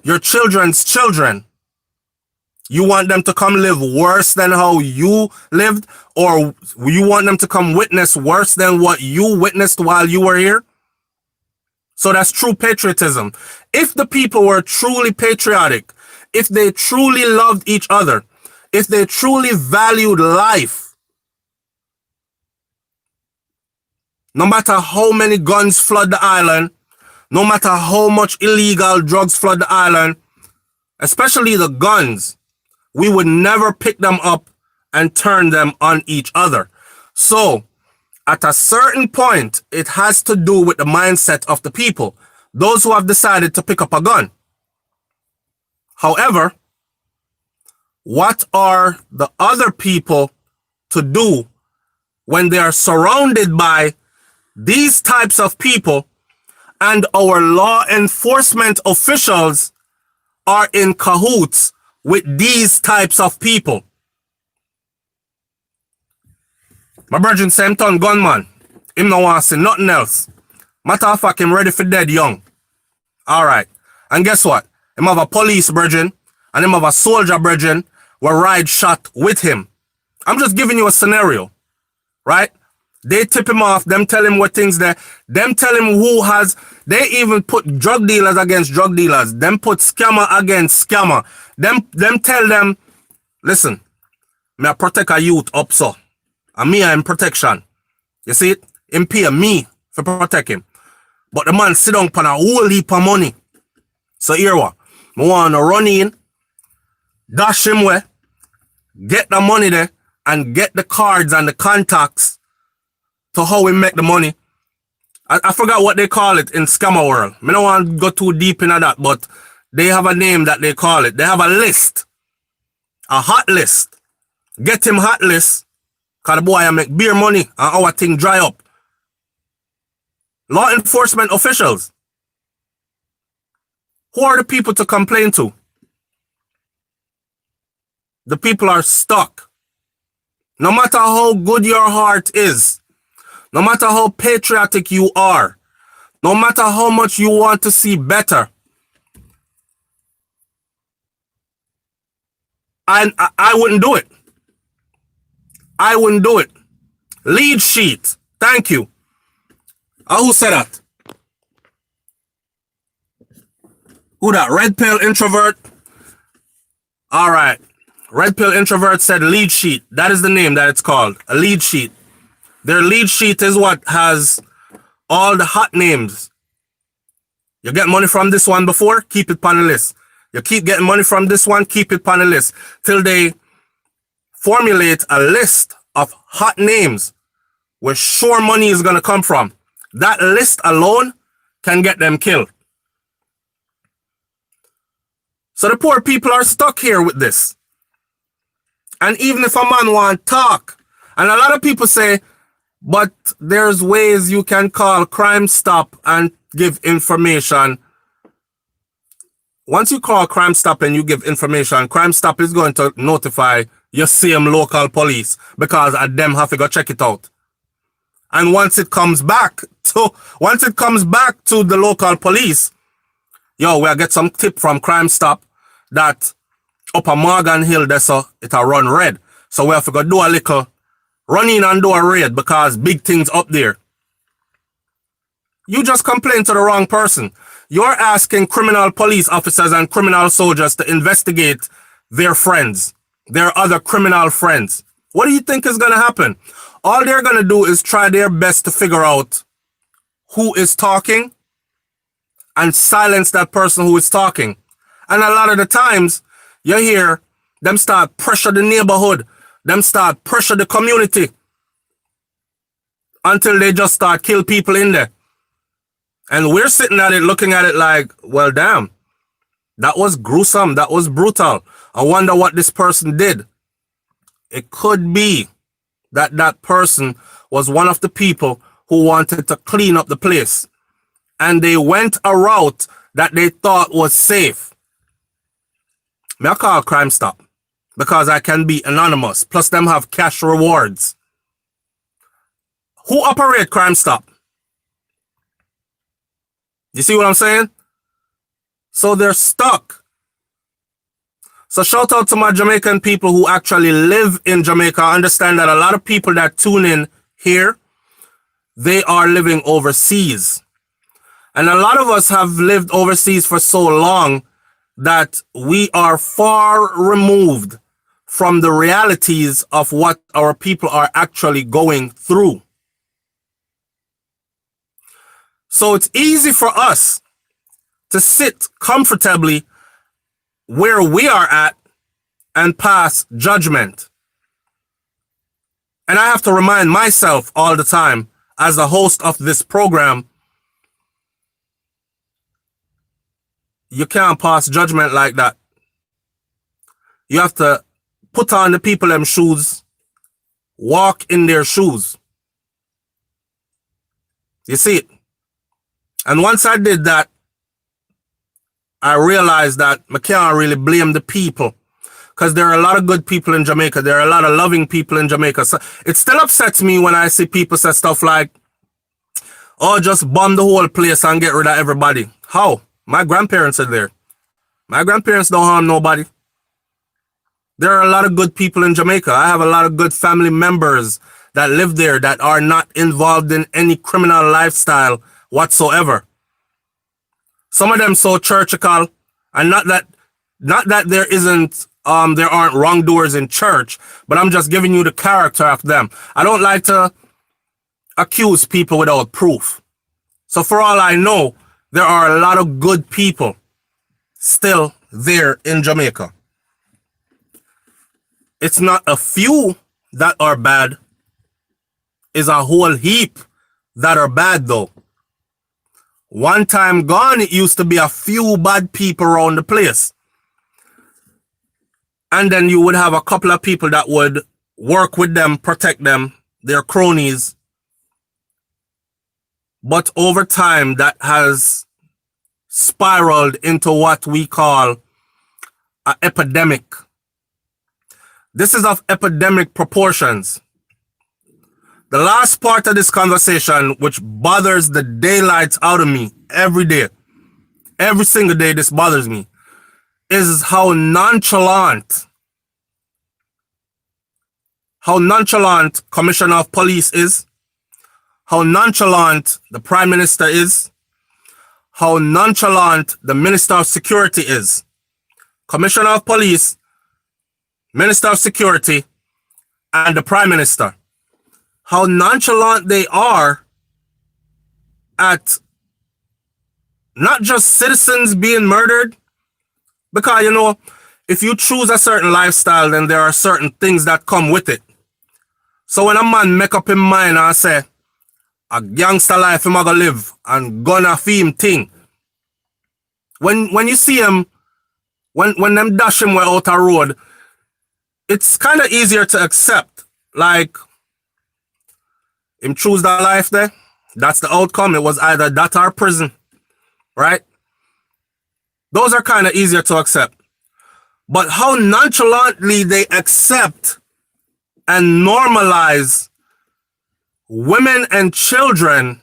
your children's children? You want them to come live worse than how you lived, or you want them to come witness worse than what you witnessed while you were here? So that's true patriotism. If the people were truly patriotic, if they truly loved each other, if they truly valued life, no matter how many guns flood the island, no matter how much illegal drugs flood the island, especially the guns, we would never pick them up and turn them on each other. So, at a certain point, it has to do with the mindset of the people, those who have decided to pick up a gun. However, what are the other people to do when they are surrounded by these types of people and our law enforcement officials are in cahoots with these types of people? My brother same ton gunman. Him no want to see nothing else. Matter of fact, him ready for dead young. Alright. And guess what? Him have a police brethren and him have a soldier brethren were ride shot with him. I'm just giving you a scenario. Right? They tip him off, them tell him what things there, them tell him who has, they even put drug dealers against drug dealers, them put scammer against scammer, them tell them, listen, me I protect a youth up so, and me I in protection. You see it? Him pay me for protect him. But the man sit down upon a whole heap of money. So here what? I want to run in, dash him where, get the money there, and get the cards and the contacts to how we make the money. I forgot what they call it in scammer world. I don't want to go too deep into that, but they have a name that they call it. They have a list, a hot list. Get him hot list, because the boy I make beer money and our thing dry up. Law enforcement officials. Who are the people to complain to? The people are stuck. No matter how good your heart is, no matter how patriotic you are, no matter how much you want to see better, I wouldn't do it. I wouldn't do it. Lead sheet. Thank you. Who said that? Who that? Red Pill Introvert? All right. Red Pill Introvert said lead sheet. That is the name that it's called. A lead sheet. Their lead sheet is what has all the hot names. You get money from this one before, keep it on the list. You keep getting money from this one, keep it on the list. Till they formulate a list of hot names where sure money is going to come from. That list alone can get them killed. So the poor people are stuck here with this. And even if a man want talk, and a lot of people say, but there's ways you can call Crime Stop and give information. Once you call Crime Stop and you give information, Crime Stop is going to notify your same local police because them have to go check it out. And once it comes back to the local police, yo, we'll get some tip from Crime Stop that up a Morgan Hill there, so it'll run red. So we have to go do a little run in and do a raid because big things up there. You just complain to the wrong person. You're asking criminal police officers and criminal soldiers to investigate their friends, their other criminal friends. What do you think is going to happen? All they're going to do is try their best to figure out who is talking and silence that person who is talking. And a lot of the times, you hear them start pressure the neighborhood, them start pressure the community until they just start kill people in there. And we're sitting at it, looking at it like, well, damn, that was gruesome, that was brutal. I wonder what this person did. It could be that that person was one of the people who wanted to clean up the place. And they went a route that they thought was safe. I call Crime Stop because I can be anonymous. Plus them have cash rewards. Who operate Crime Stop? You see what I'm saying? So they're stuck. So shout out to my Jamaican people who actually live in Jamaica. I understand that a lot of people that tune in here, they are living overseas. And a lot of us have lived overseas for so long that we are far removed from the realities of what our people are actually going through. So it's easy for us to sit comfortably where we are at and pass judgment. And I have to remind myself all the time as the host of this program, you can't pass judgment like that. You have to put on the people them shoes, walk in their shoes. You see it? And once I did that, I realized that I can't really blame the people because there are a lot of good people in Jamaica. There are a lot of loving people in Jamaica. So it still upsets me when I see people say stuff like, oh, just bomb the whole place and get rid of everybody. How? My grandparents are there. My grandparents don't harm nobody. There are a lot of good people in Jamaica. I have a lot of good family members that live there that are not involved in any criminal lifestyle whatsoever. Some of them so churchical, and not that there aren't wrongdoers in church, but I'm just giving you the character of them. I don't like to accuse people without proof. So for all I know, there are a lot of good people still there in Jamaica. It's not a few that are bad. It's a whole heap that are bad though. One time gone, it used to be a few bad people around the place. And then you would have a couple of people that would work with them, protect them, their cronies. But over time, that has spiraled into what we call an epidemic. This is of epidemic proportions. The last part of this conversation, which bothers the daylights out of me every day, every single day this bothers me, is how nonchalant Commissioner of Police is, how nonchalant the Prime Minister is, how nonchalant the Minister of Security is. Commissioner of Police, Minister of Security, and the Prime Minister. How nonchalant they are at not just citizens being murdered, because, you know, if you choose a certain lifestyle, then there are certain things that come with it. So when a man make up his mind and say, a gangster life him gonna live and gonna fee him thing, when you see him, when them dash him way out a road, it's kind of easier to accept. Like, him choose that life there, that's the outcome. It was either that or prison, right? Those are kind of easier to accept. But how nonchalantly they accept and normalize women and children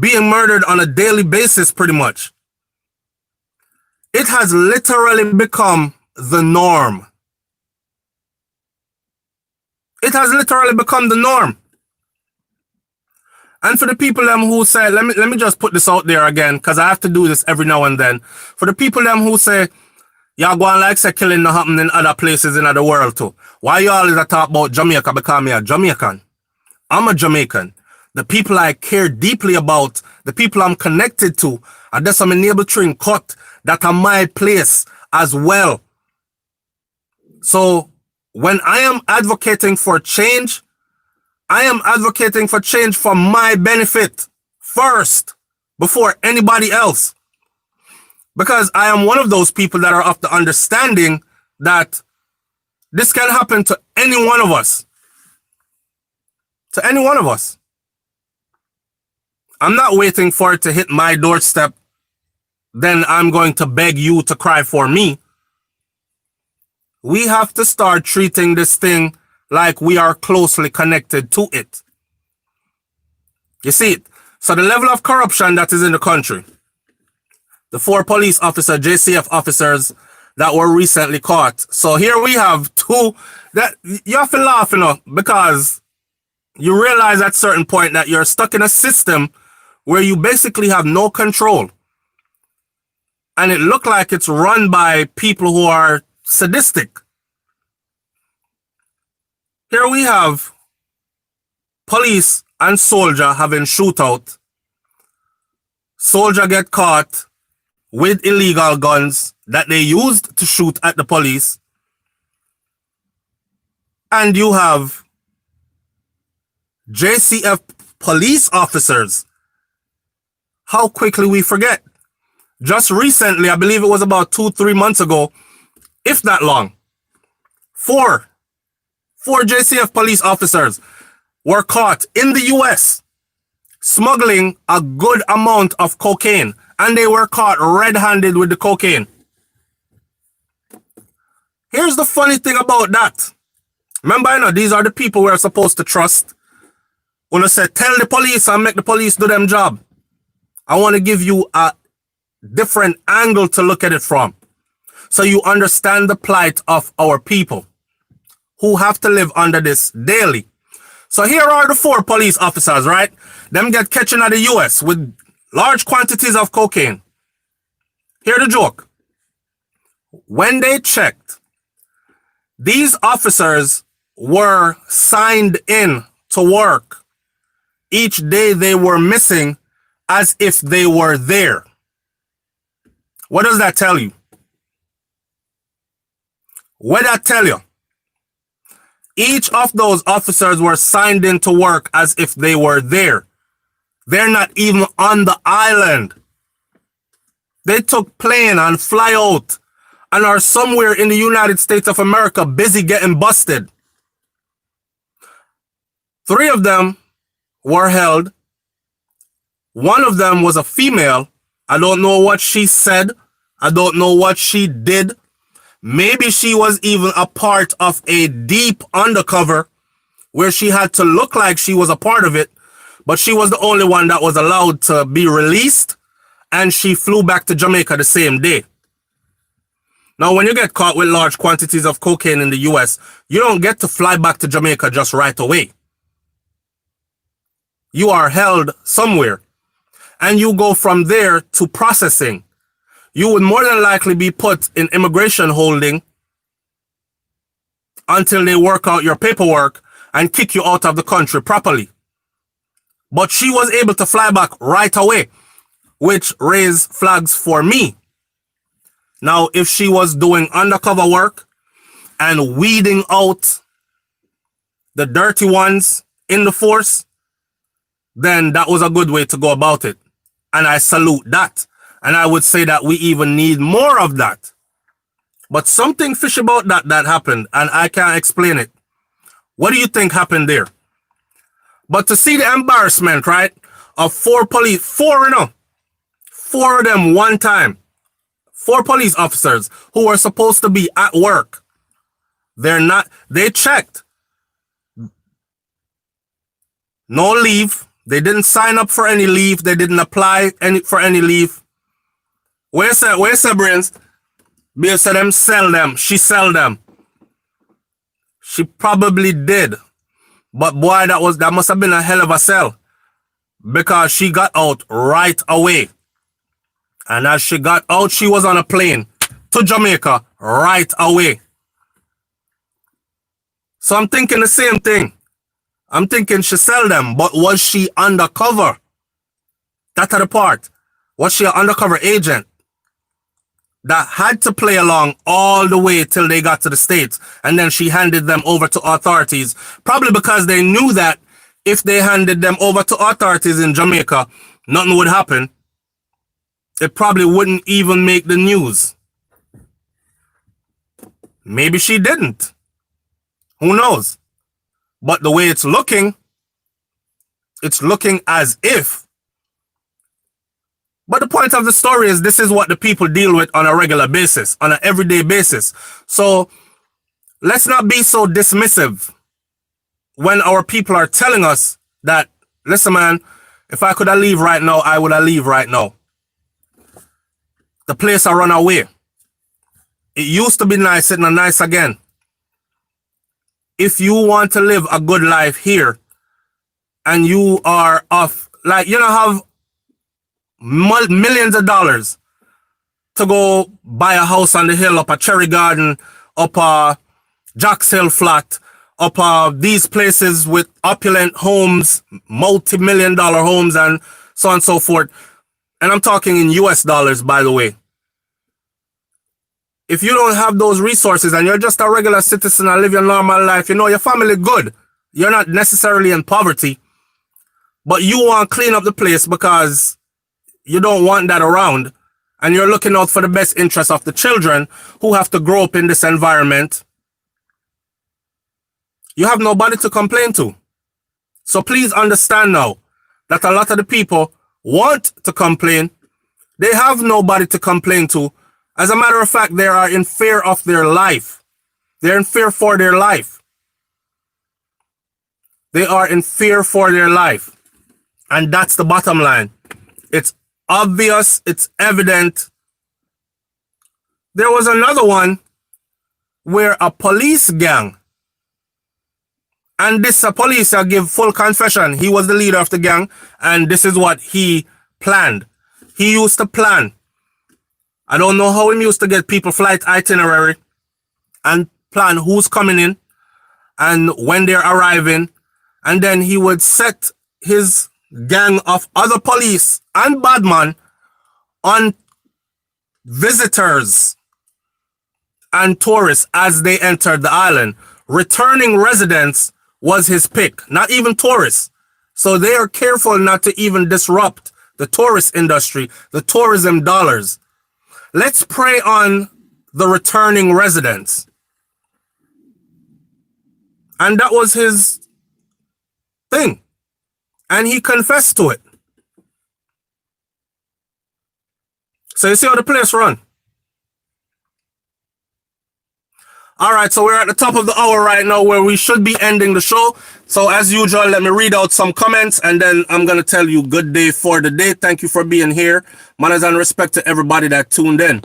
being murdered on a daily basis, pretty much. It has literally become the norm. It has literally become the norm. And for the people them who say, let me just put this out there again, because I have to do this every now and then. For the people them who say, y'all go on like say killing not happen in other places in the world too. Why you always talk about Jamaica because me a Jamaican? I'm a Jamaican. The people I care deeply about, the people I'm connected to, and there's some enable train cut that are my place as well. So when I am advocating for change, I am advocating for change for my benefit first, before anybody else. Because I am one of those people that are of the understanding that this can happen to any one of us. To any one of us. I'm not waiting for it to hit my doorstep, then I'm going to beg you to cry for me. We have to start treating this thing like we are closely connected to it. You see it? So the level of corruption that is in the country, the 4 police officers, JCF officers that were recently caught. So here we have 2 that you have to laugh, you know, because you realize at a certain point that you're stuck in a system where you basically have no control. And it looked like it's run by people who are sadistic. Here we have police and soldier having shootout. Soldier get caught with illegal guns that they used to shoot at the police. And you have JCF police officers. How quickly we forget. Just recently, I believe it was about 2-3 months ago, if not long, 4 JCF police officers were caught in the US smuggling a good amount of cocaine, and they were caught red-handed with the cocaine. Here's the funny thing about that. Remember, you know, these are the people we're supposed to trust. When I say, tell the police and make the police do them job. I want to give you a different angle to look at it from, so you understand the plight of our people who have to live under this daily. So here are the 4 police officers, right? Them get catching at the US with large quantities of cocaine. Here's the joke. When they checked, these officers were signed in to work each day they were missing as if they were there. What does that tell you? What does that tell you? Each of those officers were signed into work as if they were there. They're not even on the island. They took plane and fly out and are somewhere in the United States of America busy getting busted. 3 of them were held. 1 of them was a female. I don't know what she said. I don't know what she did. Maybe she was even a part of a deep undercover where she had to look like she was a part of it, but she was the only one that was allowed to be released, and she flew back to Jamaica the same day. Now, when you get caught with large quantities of cocaine in the US, you don't get to fly back to Jamaica just right away. You are held somewhere, and you go from there to processing. You would more than likely be put in immigration holding until they work out your paperwork and kick you out of the country properly. But she was able to fly back right away, which raised flags for me. Now, if she was doing undercover work and weeding out the dirty ones in the force, then that was a good way to go about it. And I salute that. And I would say that we even need more of that. But something fishy about that happened, and I can't explain it. What do you think happened there? But to see the embarrassment, right, of 4 police, 4 of them one time, 4 police officers who were supposed to be at work. They're not, they checked. No leave. They didn't sign up for any leave. They didn't apply for any leave. Where's her brains? Bill said them sell them. She sell them. She probably did. But boy, that must have been a hell of a sell. Because she got out right away. And as she got out, she was on a plane to Jamaica right away. So I'm thinking the same thing. I'm thinking she sell them, but was she undercover? That's the part. Was she an undercover agent that had to play along all the way till they got to the States, and then she handed them over to authorities, probably because they knew that if they handed them over to authorities in Jamaica, nothing would happen. It probably wouldn't even make the news. Maybe she didn't. Who knows? But the way it's looking as if. But the point of the story is this is what the people deal with on a regular basis, on an everyday basis. So let's not be so dismissive when our people are telling us that, listen, man, if I could have leave right now, I would have leave right now. The place I run away. It used to be nice, it's not nice again. If you want to live a good life here, and you are off, like, you don't have millions of dollars to go buy a house on the hill, up a Cherry Garden, up a Jack's Hill flat, up these places with opulent homes, multi-million-dollar homes, and so on and so forth. And I'm talking in US dollars, by the way. If you don't have those resources and you're just a regular citizen and live your normal life, you know, your family good. You're not necessarily in poverty, but you want to clean up the place because you don't want that around. And you're looking out for the best interests of the children who have to grow up in this environment. You have nobody to complain to. So please understand now that a lot of the people want to complain. They have nobody to complain to. As a matter of fact, they are in fear of their life. They're in fear for their life. They are in fear for their life. And that's the bottom line. It's obvious. It's evident. There was another one where a police gang, and this police, I give full confession, he was the leader of the gang, and this is what he planned. He used to plan. I don't know how he used to get people flight itinerary and plan who's coming in and when they're arriving. And then he would set his gang of other police and badman on visitors and tourists as they entered the island. returning residents was his pick, not even tourists. So they are careful not to even disrupt the tourist industry, the tourism dollars. Let's prey on the returning residents. And that was his thing. And he confessed to it. So you see how the place run. All right, so we're at the top of the hour right now where we should be ending the show. So as usual, let me read out some comments and then I'm going to tell you good day for the day. Thank you for being here. Manners and respect to everybody that tuned in.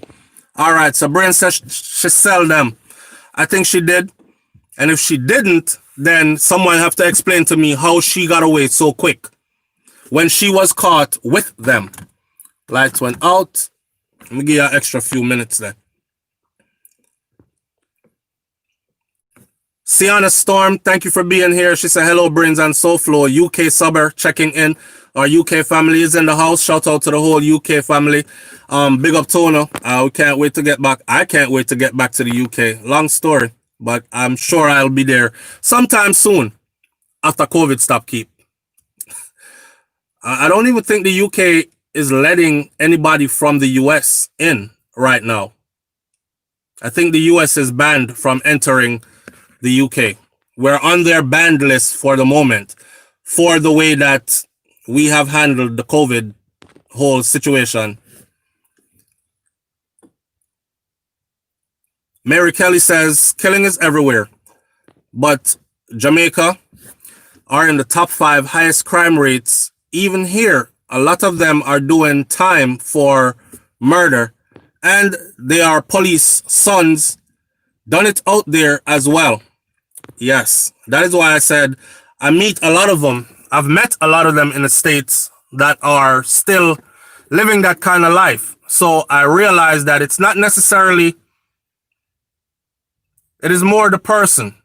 All right, so Brain says she sell them. I think she did. And if she didn't, then someone have to explain to me how she got away so quick when she was caught with them. Lights went out. Let me give you an extra few minutes there. Sienna Storm, thank you for being here. She said, hello, Brains and SouFlo. UK subber checking in. Our UK family is in the house. Shout out to the whole UK family. Big up Tono. We can't wait to get back. I can't wait to get back to the UK. Long story, but I'm sure I'll be there sometime soon after COVID stop keep. I don't even think the UK is letting anybody from the US in right now. I think the US is banned from entering the UK. We're on their banned list for the moment for the way that we have handled the COVID whole situation. Mary Kelly says, killing is everywhere, but Jamaica are in the top 5 highest crime rates. Even here, a lot of them are doing time for murder, and they are police sons. Done it out there as well. Yes, that is why I said I meet a lot of them. I've met a lot of them in the States that are still living that kind of life. So I realized that it's not necessarily, it is more the person.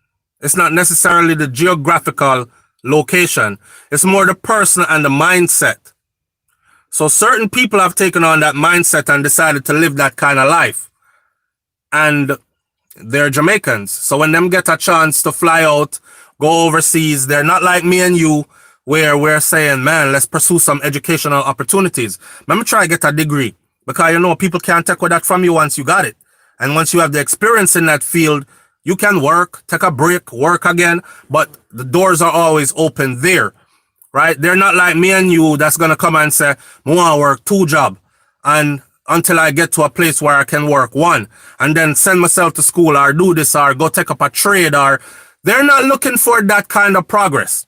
It's not necessarily the geographical location. It's more the person and the mindset. So certain people have taken on that mindset and decided to live that kind of life. And they're Jamaicans. So when them get a chance to fly out, go overseas, they're not like me and you, where we're saying, man, let's pursue some educational opportunities. Let me try to get a degree. Because, you know, people can't take that from you once you got it. And once you have the experience in that field, you can work, take a break, work again. But the doors are always open there, right? They're not like me and you that's going to come and say, I want to work 2 jobs. And until I get to a place where I can work 1 and then send myself to school or do this or go take up a trade, or they're not looking for that kind of progress.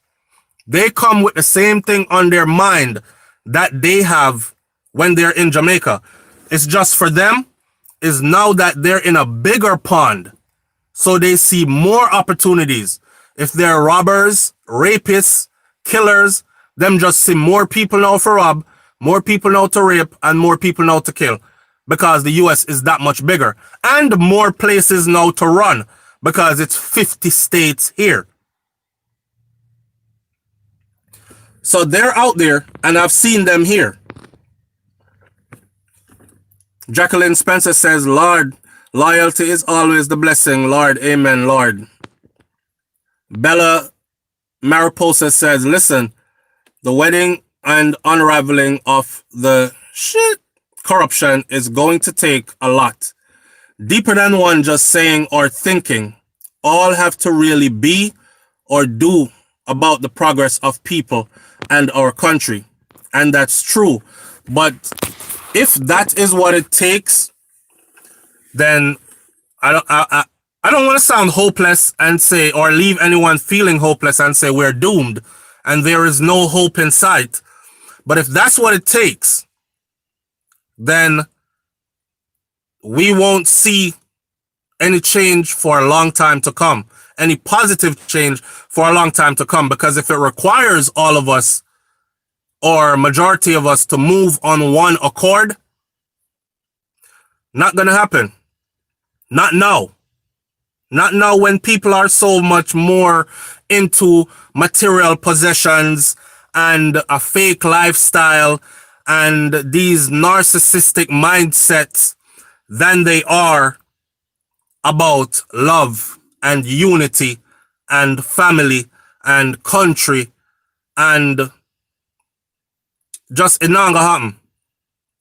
They come with the same thing on their mind that they have when they're in Jamaica. It's just for them is now that they're in a bigger pond. So they see more opportunities. If they're robbers, rapists, killers, them just see more people now for rob, more people now to rape, and more people now to kill, because the US is that much bigger, and more places now to run because it's 50 states here. So they're out there and I've seen them here. Jacqueline Spencer says, Lord, loyalty is always the blessing. Lord, amen, Lord. Bella Mariposa says, listen, the wedding and unraveling of the corruption is going to take a lot. Deeper than one just saying or thinking. All have to really be or do about the progress of people and our country. And that's true. But if that is what it takes, then I don't want to sound hopeless and say, or leave anyone feeling hopeless and say we're doomed and there is no hope in sight. But if that's what it takes, then we won't see any change for a long time to come, any positive change for a long time to come. Because if it requires all of us or majority of us to move on one accord, not going to happen. Not now. Not now when people are so much more into material possessions and a fake lifestyle and these narcissistic mindsets than they are about love and unity and family and country, and just it not gonna happen.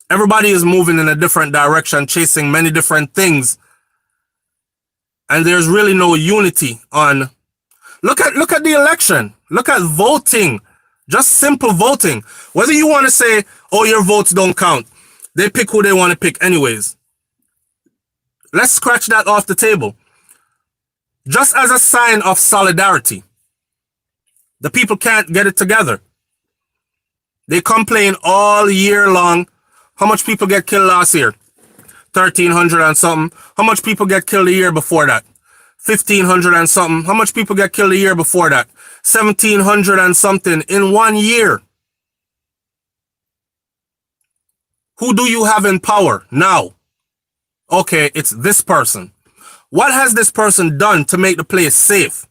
Everybody is moving in a different direction, chasing many different things, and there's really no unity on. Look at the election. Look at voting. Just simple voting. Whether you want to say, oh, your votes don't count, they pick who they want to pick anyways. Let's scratch that off the table. Just as a sign of solidarity. The people can't get it together. They complain all year long. How much people get killed last year? 1,300 and something. How much people get killed the year before that? 1,500 and something. How much people get killed the year before that? 1,700 and something in 1 year. Who do you have in power now? Okay, it's this person. What has this person done to make the place safe?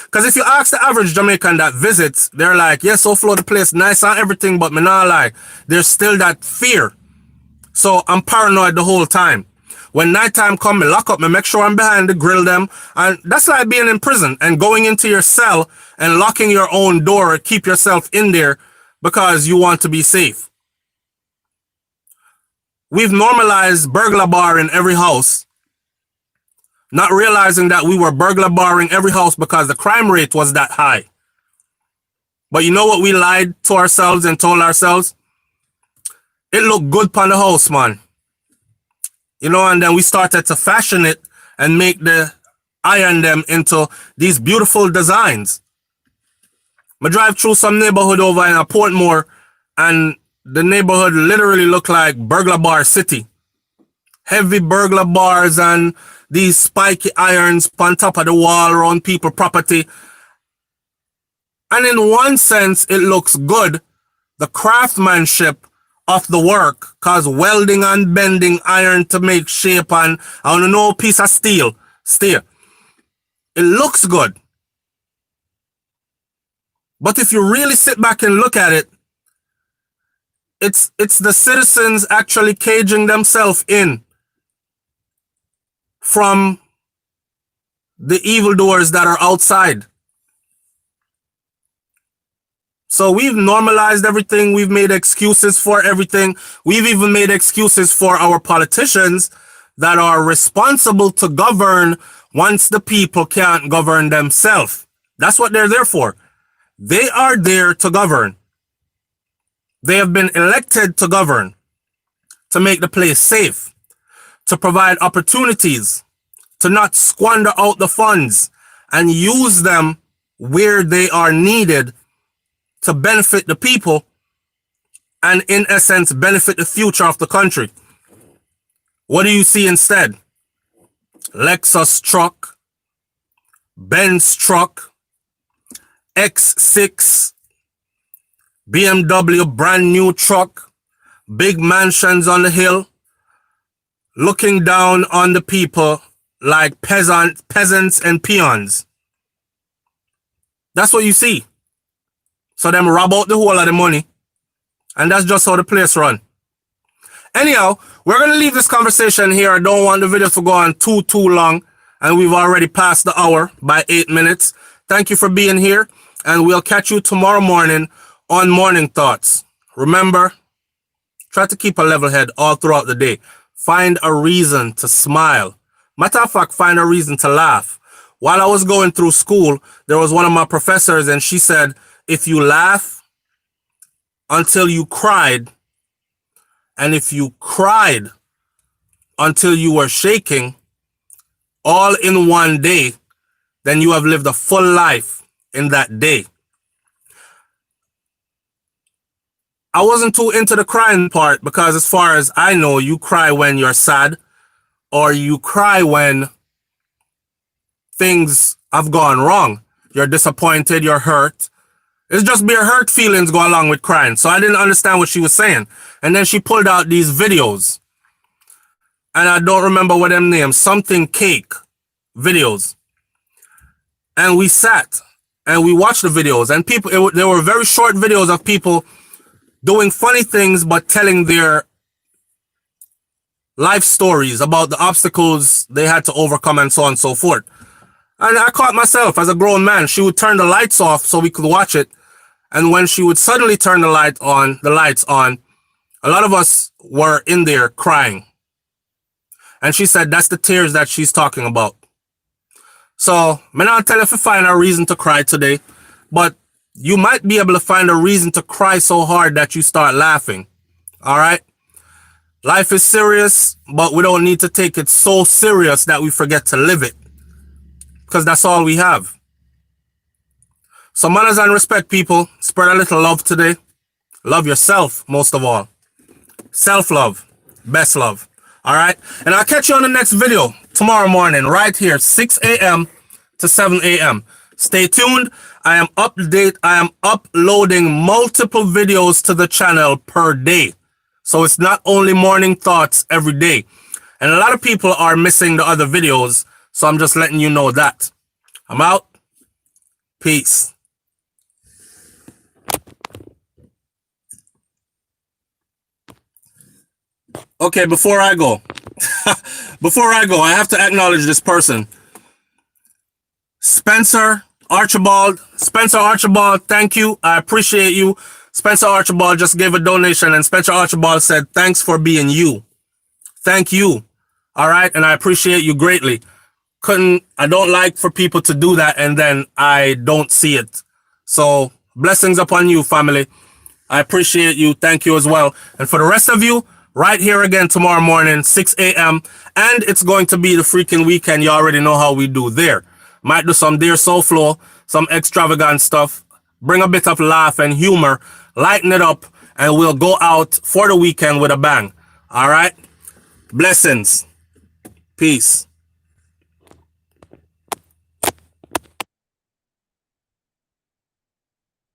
Because if you ask the average Jamaican that visits, they're like, yes, SouFLo, the place nice and everything, but me not lie, there's still that fear. So I'm paranoid the whole time. When nighttime come, me lock up, me make sure I'm behind the grill them. And that's like being in prison and going into your cell and locking your own door, keep yourself in there because you want to be safe. We've normalized burglar bar in every house, not realizing that we were burglar barring every house because the crime rate was that high. But you know what we lied to ourselves and told ourselves? It looked good upon the house, man. You know, and then we started to fashion it and iron them into these beautiful designs. I drive through some neighborhood over in Portmore, and the neighborhood literally looked like burglar bar city. Heavy burglar bars and these spiky irons on top of the wall around people's property. And in one sense, it looks good. The craftsmanship of the work, cause welding and bending iron to make shape, and I don't know, piece of steel. It looks good. But if you really sit back and look at it, it's the citizens actually caging themselves in from the evildoers that are outside. So we've normalized everything. We've made excuses for everything. We've even made excuses for our politicians that are responsible to govern once the people can't govern themselves. That's what they're there for. They are there to govern. They have been elected to govern, to make the place safe, to provide opportunities, to not squander out the funds and use them where they are needed to benefit the people and, in essence, benefit the future of the country. What do you see instead? Lexus truck, Benz truck, X6, BMW brand new truck, big mansions on the hill, looking down on the people like peasants and peons. That's what you see. So them rob out the whole of the money. And that's just how the place run. Anyhow, we're going to leave this conversation here. I don't want the video to go on too long. And we've already passed the hour by 8 minutes. Thank you for being here. And we'll catch you tomorrow morning on Morning Thoughts. Remember, try to keep a level head all throughout the day. Find a reason to smile. Matter of fact, find a reason to laugh. While I was going through school, there was one of my professors and she said, if you laugh until you cried, and if you cried until you were shaking, all in one day, then you have lived a full life in that day. I wasn't too into the crying part because as far as I know, you cry when you're sad or you cry when things have gone wrong. You're disappointed, you're hurt. It's just mere hurt feelings go along with crying. So I didn't understand what she was saying. And then she pulled out these videos. And I don't remember what them names. Something cake videos. And we sat and we watched the videos. And people, they were very short videos of people doing funny things but telling their life stories about the obstacles they had to overcome and so on and so forth. And I caught myself as a grown man. She would turn the lights off so we could watch it. And when she would suddenly turn the lights on, a lot of us were in there crying. And she said that's the tears that she's talking about. So, may not tell you if you find a reason to cry today, but you might be able to find a reason to cry so hard that you start laughing. All right? Life is serious, but we don't need to take it so serious that we forget to live it. Because that's all we have. So manners and respect, people. Spread a little love today. Love yourself, most of all. Self-love. Best love. All right? And I'll catch you on the next video tomorrow morning, right here, 6 a.m. to 7 a.m. Stay tuned. I am uploading multiple videos to the channel per day. So it's not only morning thoughts every day. And a lot of people are missing the other videos. So I'm just letting you know that. I'm out. Peace. Okay, before I go, I have to acknowledge this person. Spencer Archibald, thank you. I appreciate you. Spencer Archibald just gave a donation, and Spencer Archibald said, thanks for being you. Thank you. All right, and I appreciate you greatly. I don't like for people to do that and then I don't see it. So blessings upon you, family. I appreciate you. Thank you as well. And for the rest of you, right here again tomorrow morning, 6 a.m. And it's going to be the freaking weekend. You already know how we do there. Might do some Dear Soul Flow, some extravagant stuff. Bring a bit of laugh and humor. Lighten it up. And we'll go out for the weekend with a bang. All right? Blessings. Peace.